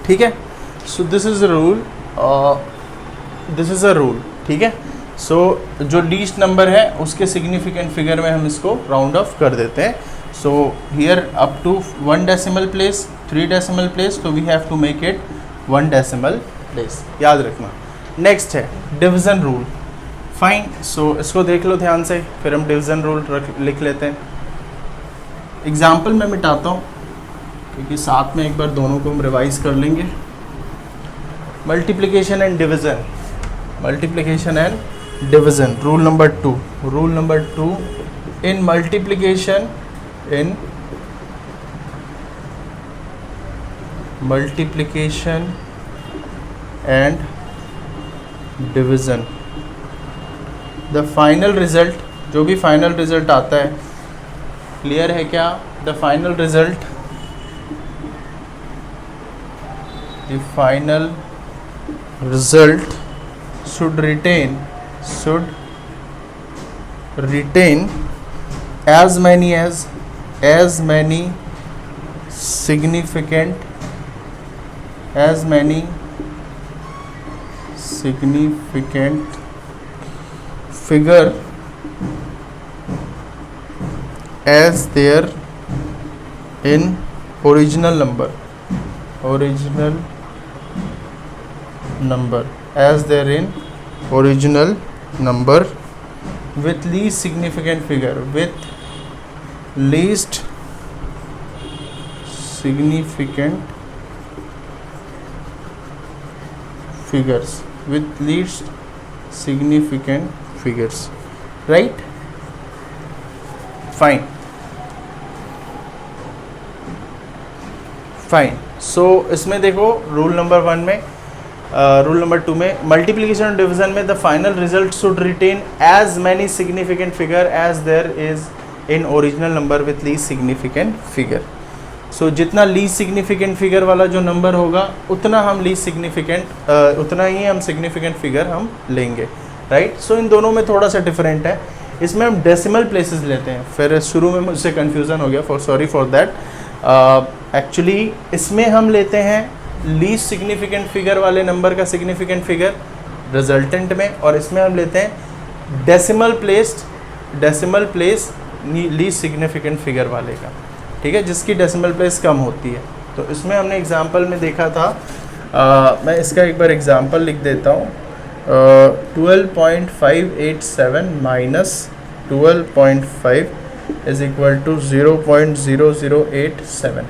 ठीक है, so this is a rule, ठीक है। सो जो लीस्ट नंबर है उसके सिग्निफिकेंट फिगर में हम इसको राउंड ऑफ कर देते हैं। So here up to 1 decimal place, 3 decimal place, तो we have to make it 1 decimal place, याद रखना। नेक्स्ट है डिवीज़न रूल। फाइन, सो इसको देख लो ध्यान से, फिर हम डिवीज़न रूल लिख लेते हैं। एग्जाम्पल मैं मिटाता हूँ क्योंकि साथ में एक बार दोनों को हम रिवाइज कर लेंगे। Multiplication and division, rule number 2, in multiplication and division, the final result, जो भी फाइनल रिजल्ट आता है, क्लियर है क्या? The final result, the final result should retain as many significant figure as there in original number, as there in original number with least significant figure, with least significant figures, right? Fine. सो इसमें देखो rule number 1 में, rule number 2 में, multiplication और division में the final result should retain as many significant figure as there is in original number with least significant figure. So जितना least significant figure वाला जो number होगा उतना ही हम सिग्निफिकेंट फिगर हम लेंगे, राइट? सो इन दोनों में थोड़ा सा डिफरेंट है। इसमें हम डेसिमल प्लेसेस लेते हैं, फिर शुरू में मुझसे कन्फ्यूज़न हो गया, सॉरी फॉर दैट। एक्चुअली इसमें हम लेते हैं लीस्ट सिग्निफिकेंट फिगर वाले नंबर का सिग्निफिकेंट फिगर रिजल्टेंट में, और इसमें हम लेते हैं decimal place least significant figure वाले का, ठीक है, जिसकी डेसिमल प्लेस कम होती है। तो इसमें हमने एग्जाम्पल में देखा था, मैं इसका एक बार एग्जाम्पल लिख देता हूँ, 12.587 माइनस 12.5 इज इक्वल टू 0.0087।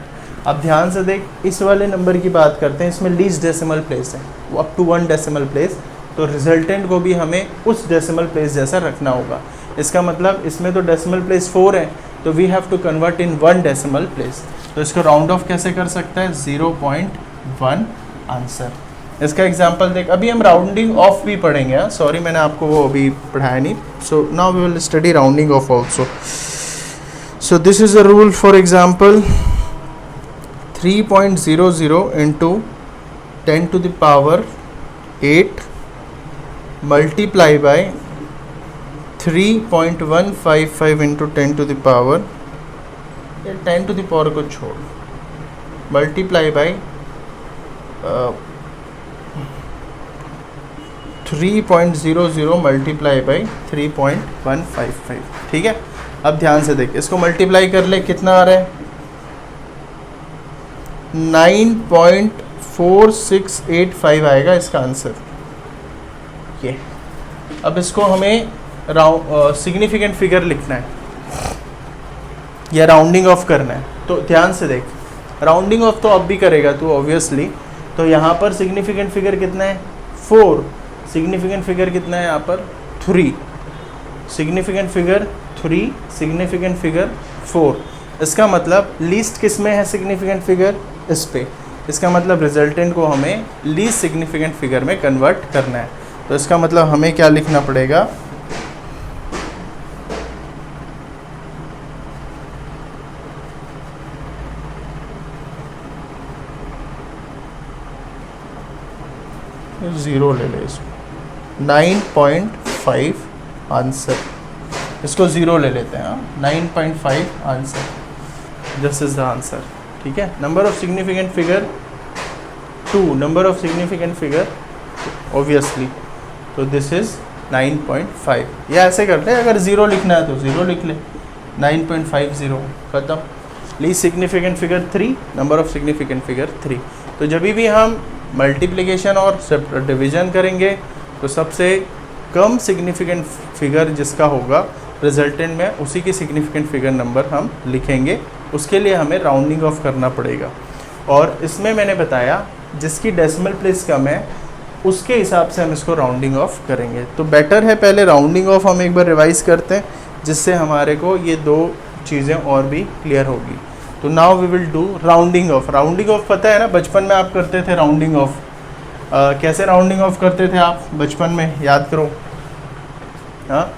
अब ध्यान से देख, इस वाले नंबर की बात करते हैं, इसमें लीस्ट डेसिमल प्लेस है, वो अप टू 1 डेसिमल प्लेस, तो रिजल्टेंट को भी हमें उस डेसिमल प्लेस जैसा रखना होगा। इसका मतलब इसमें तो डेसिमल प्लेस 4 है, तो we have to convert in 1 decimal place. तो इसको राउंड ऑफ कैसे कर सकता है, 0.1 आंसर। इसका एग्जांपल देख, अभी हम राउंडिंग ऑफ भी पढ़ेंगे, सॉरी मैंने आपको वो अभी पढ़ाया नहीं। So now we will study rounding off also. So this is a rule, for example 3.00 into 10 to the power 8 multiply by 3.155 into 10 to the power, 10 to the power को छोड़, मल्टीप्लाई बाय 3.00 मल्टीप्लाई बाय 3.155। ठीक है, अब ध्यान से देख, इसको multiply कर ले, कितना आ रहा है, 9.4685 आएगा इसका आंसर ये। अब इसको हमें सिग्निफिकेंट फिगर लिखना है या राउंडिंग ऑफ करना है। तो ध्यान से देख, राउंडिंग ऑफ तो अब भी करेगा तू ऑब्वियसली, तो यहाँ पर सिग्निफिकेंट फिगर कितना है, 4, सिग्निफिकेंट फिगर कितना है यहाँ पर, 3, सिग्निफिकेंट फिगर 3, सिग्निफिकेंट फिगर 4। इसका मतलब लीस्ट किस में है सिग्निफिकेंट फिगर, इस पे। इसका मतलब रिजल्टेंट को हमें लीस्ट सिग्निफिकेंट फिगर में कन्वर्ट करना है। तो इसका मतलब हमें क्या लिखना पड़ेगा, ज़ीरो ले ले इसको, 9.5 आंसर, इसको ज़ीरो ले लेते हैं, 9.5 answer, this is the answer. ठीक है, number of significant figure 2, number of significant figure obviously, तो दिस इज 9.5। या ऐसे करते हैं, अगर ज़ीरो लिखना है तो ज़ीरो लिख ले, 9.50 खत्म। Least significant figure 3, number of significant figure 3। तो जब भी हम मल्टीप्लिकेशन और डिवीजन करेंगे तो सबसे कम सिग्निफिकेंट फिगर जिसका होगा रिजल्टेंट में, उसी की सिग्निफिकेंट फिगर नंबर हम लिखेंगे। उसके लिए हमें राउंडिंग ऑफ करना पड़ेगा। और इसमें मैंने बताया जिसकी डेसिमल प्लेस कम है उसके हिसाब से हम इसको राउंडिंग ऑफ करेंगे। तो बेटर है पहले राउंडिंग ऑफ हम एक बार रिवाइज करते हैं, जिससे हमारे को ये दो चीज़ें और भी क्लियर होगी। तो now we will do rounding off. Rounding off पता है ना, बचपन में आप करते थे राउंडिंग ऑफ। कैसे राउंडिंग ऑफ करते थे आप बचपन में, याद करो। हाँ,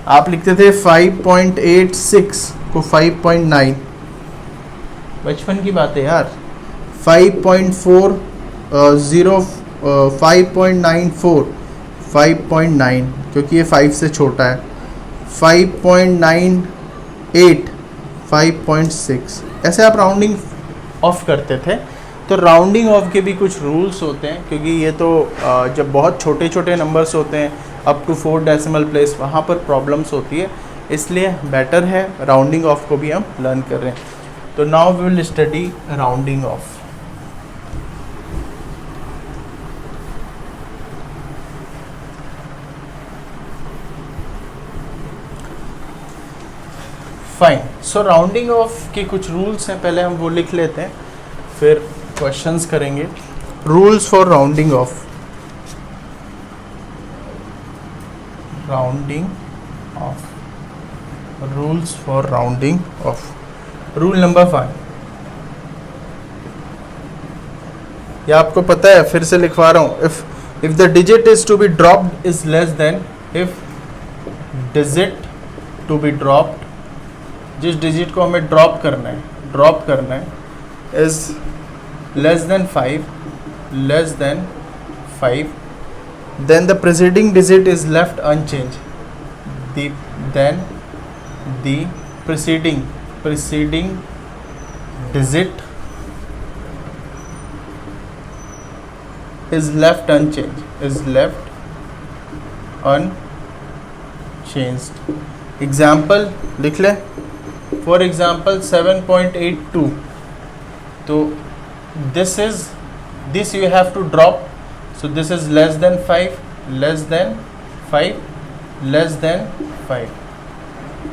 आप लिखते थे 5.86 को 5.9, बचपन की बात है यार। 5.94 5.9 क्योंकि ये 5 से छोटा है। 5.98 5.6, ऐसे आप राउंडिंग ऑफ करते थे। तो राउंडिंग ऑफ के भी कुछ रूल्स होते हैं, क्योंकि ये तो जब बहुत छोटे छोटे नंबर्स होते हैं अप टू 4 डेसिमल प्लेस, वहाँ पर प्रॉब्लम्स होती है, इसलिए बेटर है राउंडिंग ऑफ को भी हम लर्न कर रहे हैं। तो now we will study rounding off. Fine. So rounding off के कुछ रूल्स हैं, पहले हम वो लिख लेते हैं, फिर क्वेश्चंस करेंगे। Rules for rounding off. Rounding of, rules for rounding off. Rule number 5, ये आपको पता है, फिर से लिखवा रहा हूँ। If the digit is to be dropped is less than, if digit to be dropped, जिस डिजिट को हमें ड्रॉप करना है is less than 5, then the preceding digit is left unchanged. Then the preceding digit is left unchanged. Example लिख ले। For example 7.82, तो this you have to drop, so this is less than 5, less than 5, less than 5.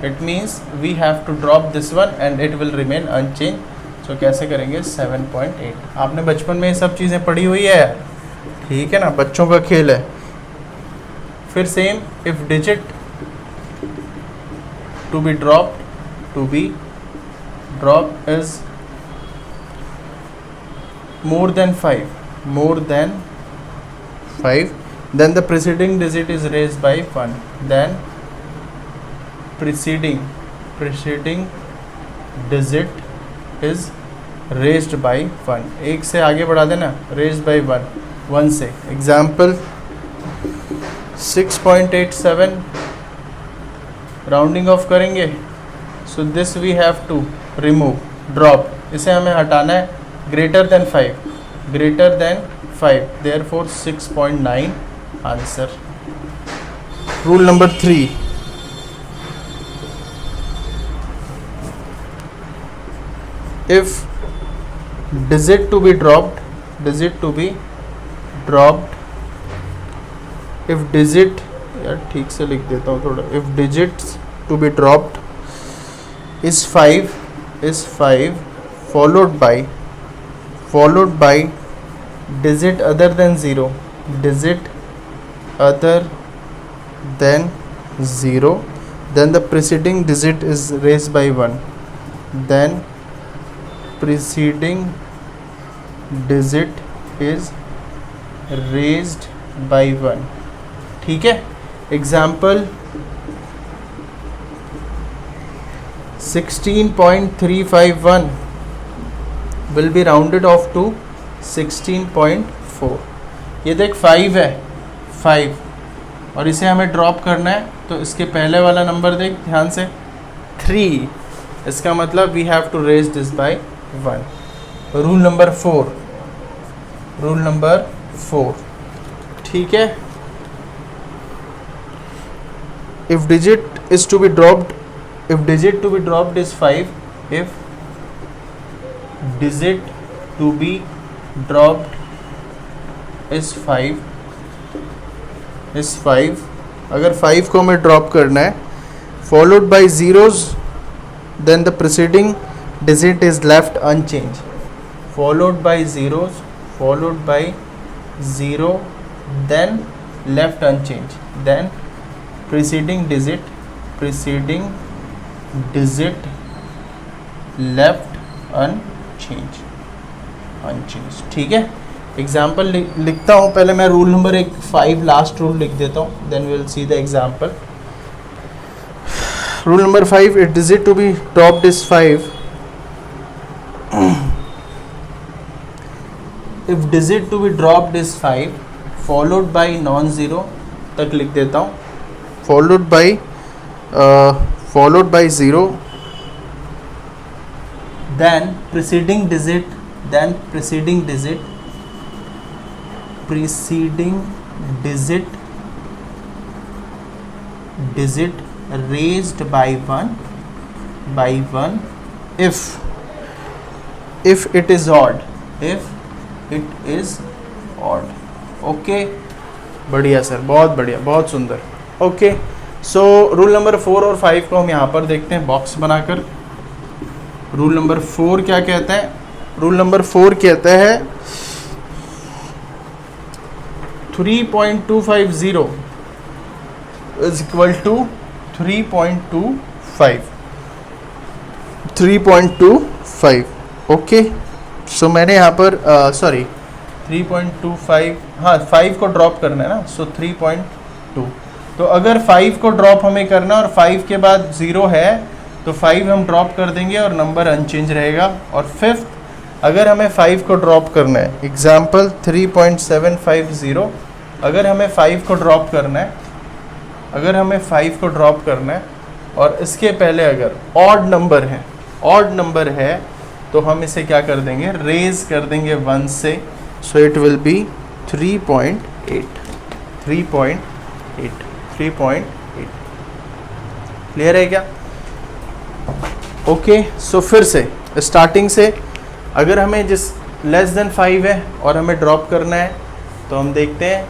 It means we have to drop this one and it will remain unchanged. So कैसे करेंगे 7.8. आपने बचपन में ये सब चीज़ें पढ़ी हुई है, ठीक है ना, बच्चों का खेल है. फिर same, if digit to be drop is more than 5, then the preceding digit is raised by 1, then preceding digit is raised by 1. एक से आगे बढ़ा देना, raised by 1 से. एग्जाम्पल 6.87 राउंडिंग ऑफ करेंगे, so this we have to remove, drop, इसे हमें हटाना है. greater than 5, therefore 6.9 answer. Rule number 3, if digit to be dropped, if digit, यार ठीक से लिख देता हूँ थोड़ा, if digits to be dropped is 5 followed by digit other than 0, then the preceding digit is raised by 1, then preceding digit is raised by 1. ठीक है. Example 16.351 will be rounded off to 16.4. ये देख 5 है, 5, और इसे हमें ड्रॉप करना है, तो इसके पहले वाला नंबर देख ध्यान से, 3. इसका मतलब we have to raise this by 1. Rule number 4, ठीक है. if digit to be dropped is 5, if digit to be dropped is 5, अगर 5 को हमें ड्रॉप करना है, followed by zeros, then the preceding digit is left unchanged. followed by 0, then left unchanged, then preceding digit left unchanged. ठीक है. Example लिखता हूँ, पहले मैं रूल नंबर 5 लास्ट रूल लिख देता हूँ, then we will see the example. Rule number 5, it digit to be dropped is 5. If digit to be dropped is 5 followed by non zero तक लिख देता हूँ, followed by 0, then preceding digit raised by 1 if it is odd. Okay, बढ़िया sir, बहुत बढ़िया, बहुत सुंदर. Okay, so rule number 4 और 5 को हम यहाँ पर देखते हैं बॉक्स बनाकर. रूल नंबर 4 क्या कहता है? रूल नंबर 4 कहता है 3.250 इज इक्वल टू 3.25. ओके, सो मैंने यहाँ पर 3.25, हाँ 5 को ड्रॉप करना है ना, सो 3.2. तो अगर 5 को ड्रॉप हमें करना और 5 के बाद 0 है तो 5 हम ड्रॉप कर देंगे और नंबर अनचेंज रहेगा. और 5th, अगर हमें 5 को ड्रॉप करना है, एग्जाम्पल 3.750, अगर हमें 5 को ड्रॉप करना है, और इसके पहले अगर ऑड नंबर है तो हम इसे क्या कर देंगे, रेज कर देंगे 1 से. सो इट विल बी 3.8. क्लियर है क्या? ओके, सो फिर से स्टार्टिंग से, अगर हमें जिस लेस देन 5 है और हमें ड्रॉप करना है, तो हम देखते हैं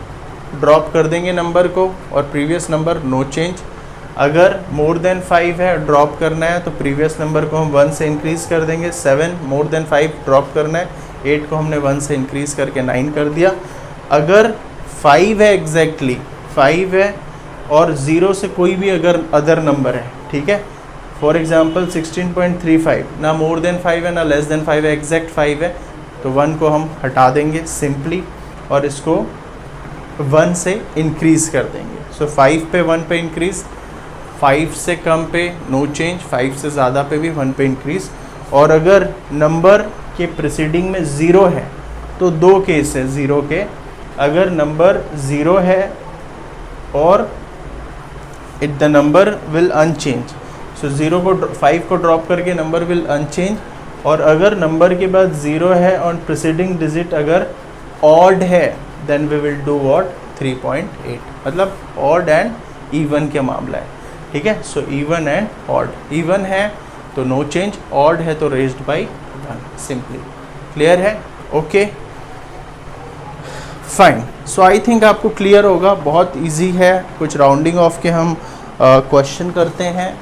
ड्रॉप कर देंगे नंबर को और प्रीवियस नंबर नो चेंज। अगर मोर देन 5 है ड्रॉप करना है तो प्रीवियस नंबर को हम 1 से इंक्रीज़ कर देंगे। 7 मोर देन 5 ड्रॉप करना है, 8 को हमने 1 से इंक्रीज़ करके 9 कर दिया। अगर 5 है एग्जैक्टली 5 है और 0 से कोई भी अगर अदर नंबर है, ठीक है, फॉर एग्जांपल 16.35, ना मोर देन 5 है ना लेस देन 5 है, एग्जैक्ट 5 है, तो 1 को हम हटा देंगे सिंपली और इसको 1 से इंक्रीज़ कर देंगे। सो 5 पे 1 पे इंक्रीज़, 5 से कम पे नो चेंज, 5 से ज़्यादा पे भी 1 पे इंक्रीज़। और अगर नंबर के प्रीसीडिंग में 0 है तो 2 केस है 0 के। अगर नंबर 0 है और it the number will unchange, so 0 को 5 को ड्रॉप करके नंबर विल अनचेंज। और अगर नंबर के बाद 0 है और प्रीसीडिंग डिजिट अगर ऑड है then we will do what 3.8, मतलब ऑड एंड इवन के मामला है, ठीक है। So even and odd, even है तो नो चेंज, ऑड है तो रेज्ड बाय 1, सिंपली। क्लियर है? Okay fine. So I think आपको क्लियर होगा, बहुत इजी है। कुछ राउंडिंग ऑफ के हम क्वेश्चन करते हैं,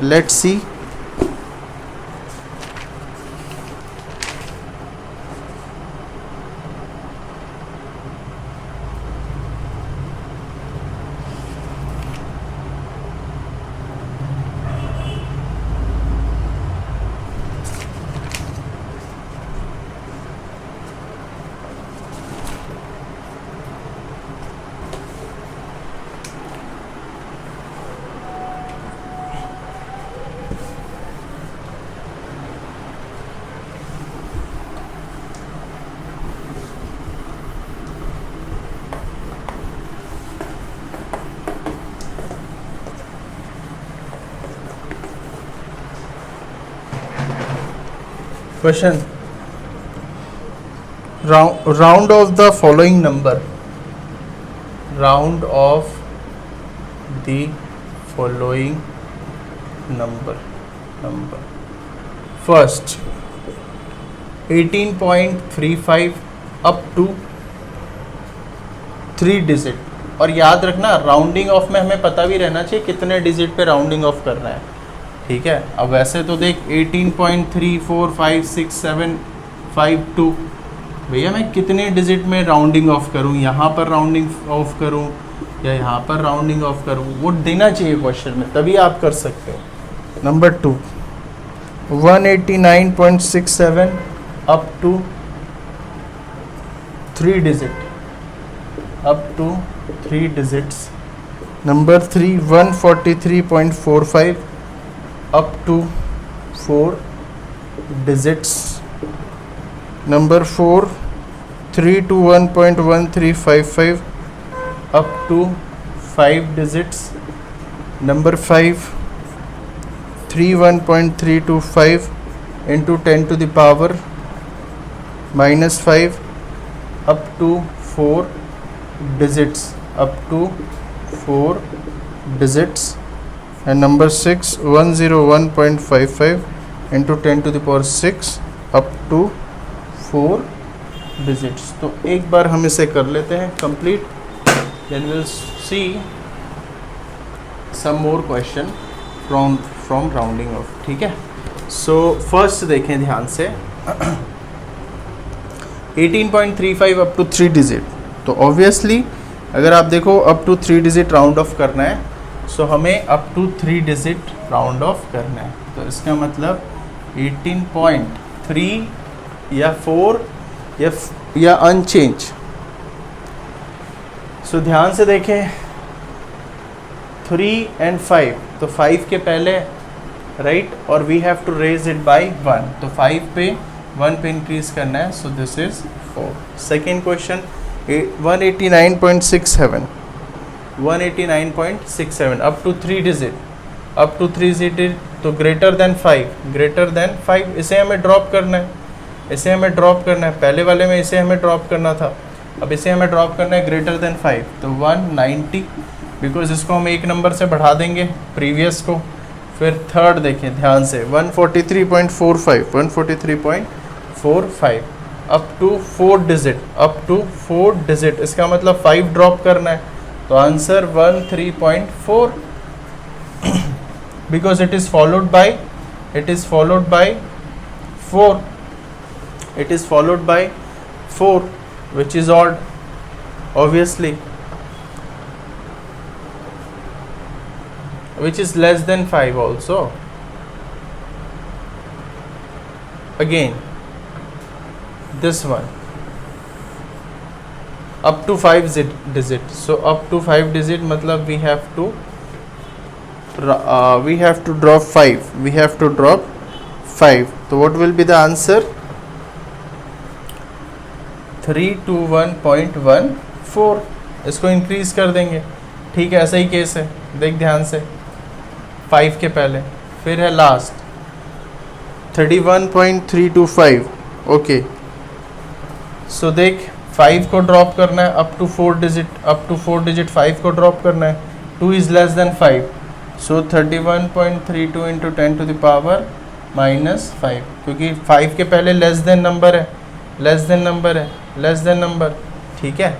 let's see. Question: round of the following number. Round of the following number. First 18.35 up to 3 digit. और याद रखना राउंडिंग ऑफ में हमें पता भी रहना चाहिए कितने डिजिट पे राउंडिंग ऑफ करना है, ठीक है। अब वैसे तो देख 18.345675 भैया मैं कितने डिजिट में राउंडिंग ऑफ करूं, यहाँ पर राउंडिंग ऑफ करूं या यहाँ पर राउंडिंग ऑफ करूं, वो देना चाहिए क्वेश्चन में, तभी आप कर सकते हो। Number 2 189.67 up to 3 digit, up to 3 digits. Number 3 143.45 up to 4 digits. Number 4 321.1355 up to 5 digits. Number 5 31.325 into 10 to the power minus 5 up to 4 digits, up to 4 digits. And number 6 101.55 into 10 to the power 6 up to 4 digits। तो एक बार हम इसे कर लेते हैं complete, then we'll see some more question from rounding off, ठीक है। So first देखें ध्यान से 18.35 अप टू 3 डिजिट। तो ऑब्वियसली अगर आप देखो up to 3 digit round off करना है, सो हमें up to 3 digit round off करना है। तो इसका मतलब 18.3 या 4 या अनचेंज। सो ध्यान से देखें 3 एंड 5, तो 5 के पहले राइट, और we have to raise it by 1, तो 5 पे 1 पे इंक्रीज करना है, so this is 4। Second question 189.67 up to 3 digit, up to 3 digit, तो ग्रेटर देन 5, इसे हमें ड्रॉप करना है, इसे हमें ड्रॉप करना है। पहले वाले में इसे हमें ड्रॉप करना था, अब इसे हमें ड्रॉप करना है ग्रेटर देन 5, तो 190, बिकॉज इसको हम एक नंबर से बढ़ा देंगे प्रीवियस को। फिर थर्ड देखें ध्यान से 143.45 up to 4 digit, up to 4 digit, इसका मतलब 5 ड्रॉप करना है, तो answer 13.4 because it is followed by 4, it is followed by 4 which is odd obviously, which is less than 5 also. Again this one up to 5 digit, so up to 5 digit matlab we have to drop 5, we have to drop 5, so what will be the answer? 321.14, इसको increase कर देंगे, ठीक है, ऐसा ही case है, देख ध्यान से, 5 के पहले, फिर है लास्ट 31.325, ओके, सो देख 5 को ड्रॉप करना है अप टू 4 डिजिट, 5 को ड्रॉप करना है, 2 is less than 5, so 31.32 into 10 to the power -5, क्योंकि 5 के पहले लेस देन नंबर है, लेस देन नंबर, ठीक है।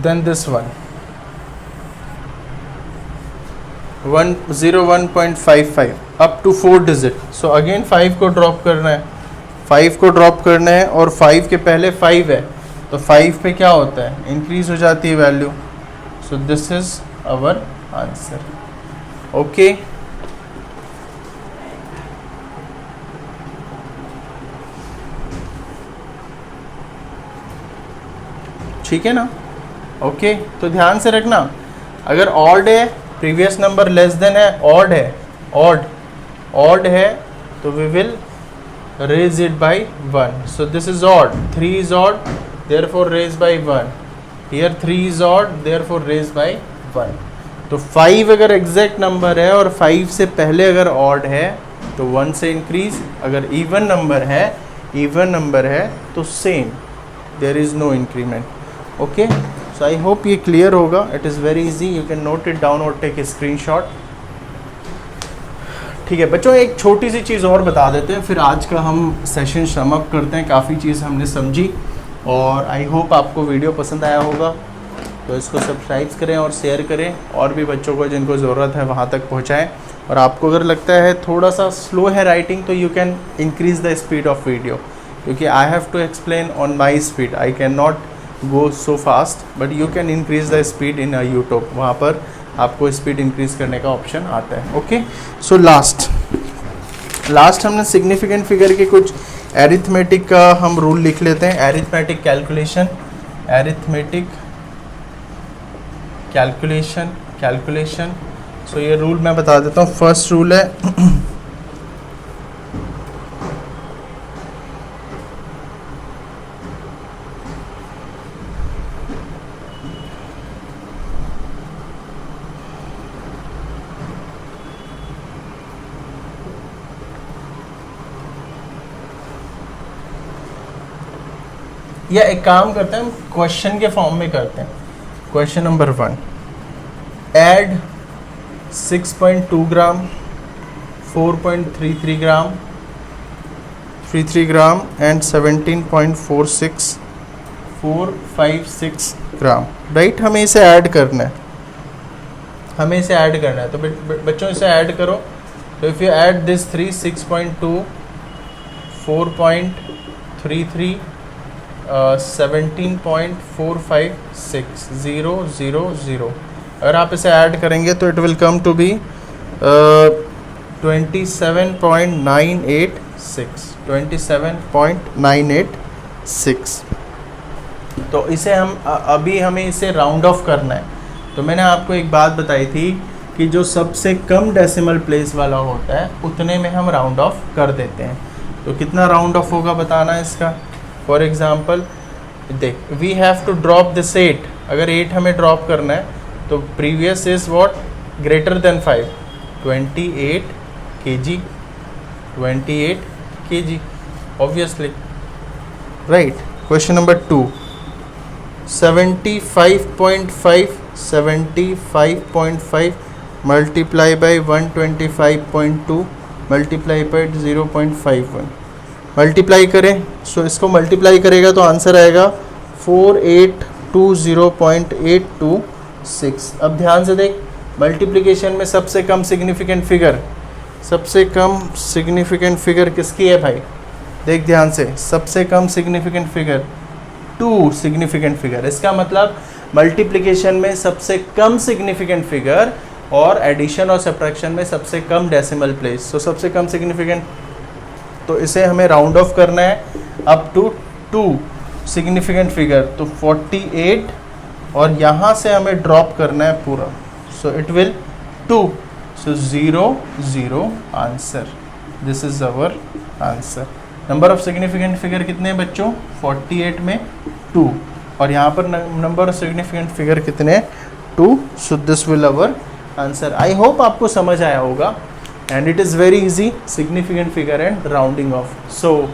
Then this one 101.55 up to 4 digit, so again 5 को ड्रॉप करना है, 5 को ड्रॉप करना है और 5 के पहले 5 है, तो 5 पे क्या होता है, इंक्रीज हो जाती है value, so this is our answer, okay. ठीक है ना, ओके, तो ध्यान से रखना, अगर ऑड है, प्रीवियस नंबर लेस देन है, ऑड है, ऑड है, तो we will raise it by 1, so this is odd, 3 is odd, therefore raise by 1, here 3 is odd, therefore raise by 1, तो 5 अगर एग्जैक्ट नंबर है और 5 से पहले अगर ऑड है तो 1 से इंक्रीज, अगर इवन नंबर है तो same, there is no increment, okay. So I hope ये क्लियर होगा, it is very easy, you can note it down और टेक ए स्क्रीनशॉट, ठीक है बच्चों। एक छोटी सी चीज़ और बता देते हैं, फिर आज का हम सेशन सम अप करते हैं, काफ़ी चीज़ हमने समझी और आई होप आपको वीडियो पसंद आया होगा, तो इसको सब्सक्राइब करें और शेयर करें, और भी बच्चों को जिनको ज़रूरत है वहाँ तक पहुँचाएँ, और आपको अगर लगता है थोड़ा सा स्लो है राइटिंग तो you can increase the speed of video, क्योंकि I have to explain on my speed, I can not go so fast, but you can increase the speed in YouTube, वहाँ पर आपको स्पीड इंक्रीज़ करने का option आता है, okay. So last हमने significant figure के कुछ एरिथमेटिक का हम रूल लिख लेते हैं, एरिथमेटिक कैलकुलेशन, सो ये रूल मैं बता देता हूँ। फर्स्ट रूल है या एक काम करते हैं, हम क्वेश्चन के फॉर्म में करते हैं। Question number 1, add 6.2 gram, 4.33 gram, 33 gram and 17.456 gram, right. हमें इसे ऐड करना है, तो बच्चों इसे ऐड करो, तो इफ़ यू ऐड दिस 6.2, 4.33, 17.456000, अगर आप इसे ऐड करेंगे तो it will come to be 27.986। तो इसे हम अभी हमें इसे राउंड ऑफ करना है, तो मैंने आपको एक बात बताई थी कि जो सबसे कम डेसिमल प्लेस वाला होता है उतने में हम राउंड ऑफ कर देते हैं। तो कितना राउंड ऑफ होगा बताना है इसका। फॉर एग्ज़ाम्पल देख, we have to drop this 8, अगर 8 हमें ड्रॉप करना है तो previous is what, greater than 5, 28 kg obviously, right. Question number 2, 75.5 75.5 multiply by 125.2 multiply by 0.51 multiply करें। सो इसको मल्टीप्लाई करेगा तो आंसर आएगा 4820.826। अब ध्यान से देख, मल्टीप्लिकेशन में सबसे कम सिग्निफिकेंट फिगर किसकी है भाई? देख ध्यान से, सबसे कम सिग्निफिकेंट फिगर 2 सिग्निफिकेंट फिगर। इसका मतलब मल्टीप्लिकेशन में सबसे कम सिग्निफिकेंट फिगर और एडिशन और सब्ट्रैक्शन में सबसे कम डेसिमल प्लेस। तो सबसे कम सिग्निफिकेंट, तो इसे हमें राउंड ऑफ करना है अप टू 2 सिग्निफिकेंट फिगर, तो 48 और यहाँ से हमें ड्रॉप करना है पूरा। So it will 2, so 0 0 answer. This is our answer. Number of significant figure कितने हैं बच्चों? 48 में 2, और यहाँ पर नंबर ऑफ सिग्निफिकेंट फिगर कितने? 2। So this will our answer. I hope आपको समझ आया होगा, and it is very easy, significant figure and rounding off. So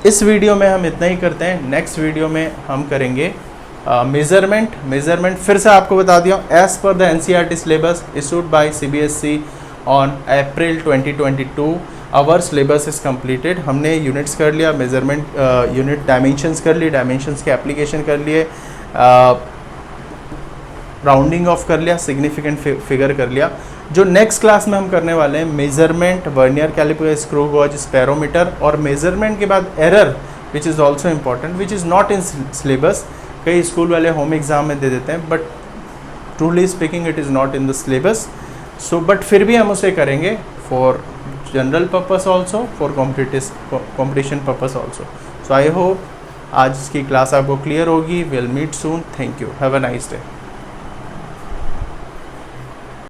इस वीडियो में हम इतना ही करते हैं। नेक्स्ट वीडियो में हम करेंगे मेजरमेंट फिर से आपको बता दिया, as per the NCERT syllabus issued by CBSE on April 2022 our syllabus is completed. हमने यूनिट्स कर लिया, मेजरमेंट यूनिट डायमेंशंस कर लिए, डायमेंशंस के एप्लीकेशन कर लिए, राउंडिंग ऑफ कर लिया, सिग्निफिकेंट फिगर कर लिया। जो नेक्स्ट क्लास में हम करने वाले हैं measurement, vernier caliper, screw gauge, spherometer, और मेजरमेंट के बाद error which is also important, which is not in syllabus. कई स्कूल वाले होम एग्जाम में दे देते हैं, but truly speaking it is not in the syllabus. So but फिर भी हम उसे करेंगे for general purpose also, for competition purpose also. So I hope आज की क्लास आपको क्लियर होगी। Will meet soon. Thank you. Have a nice day.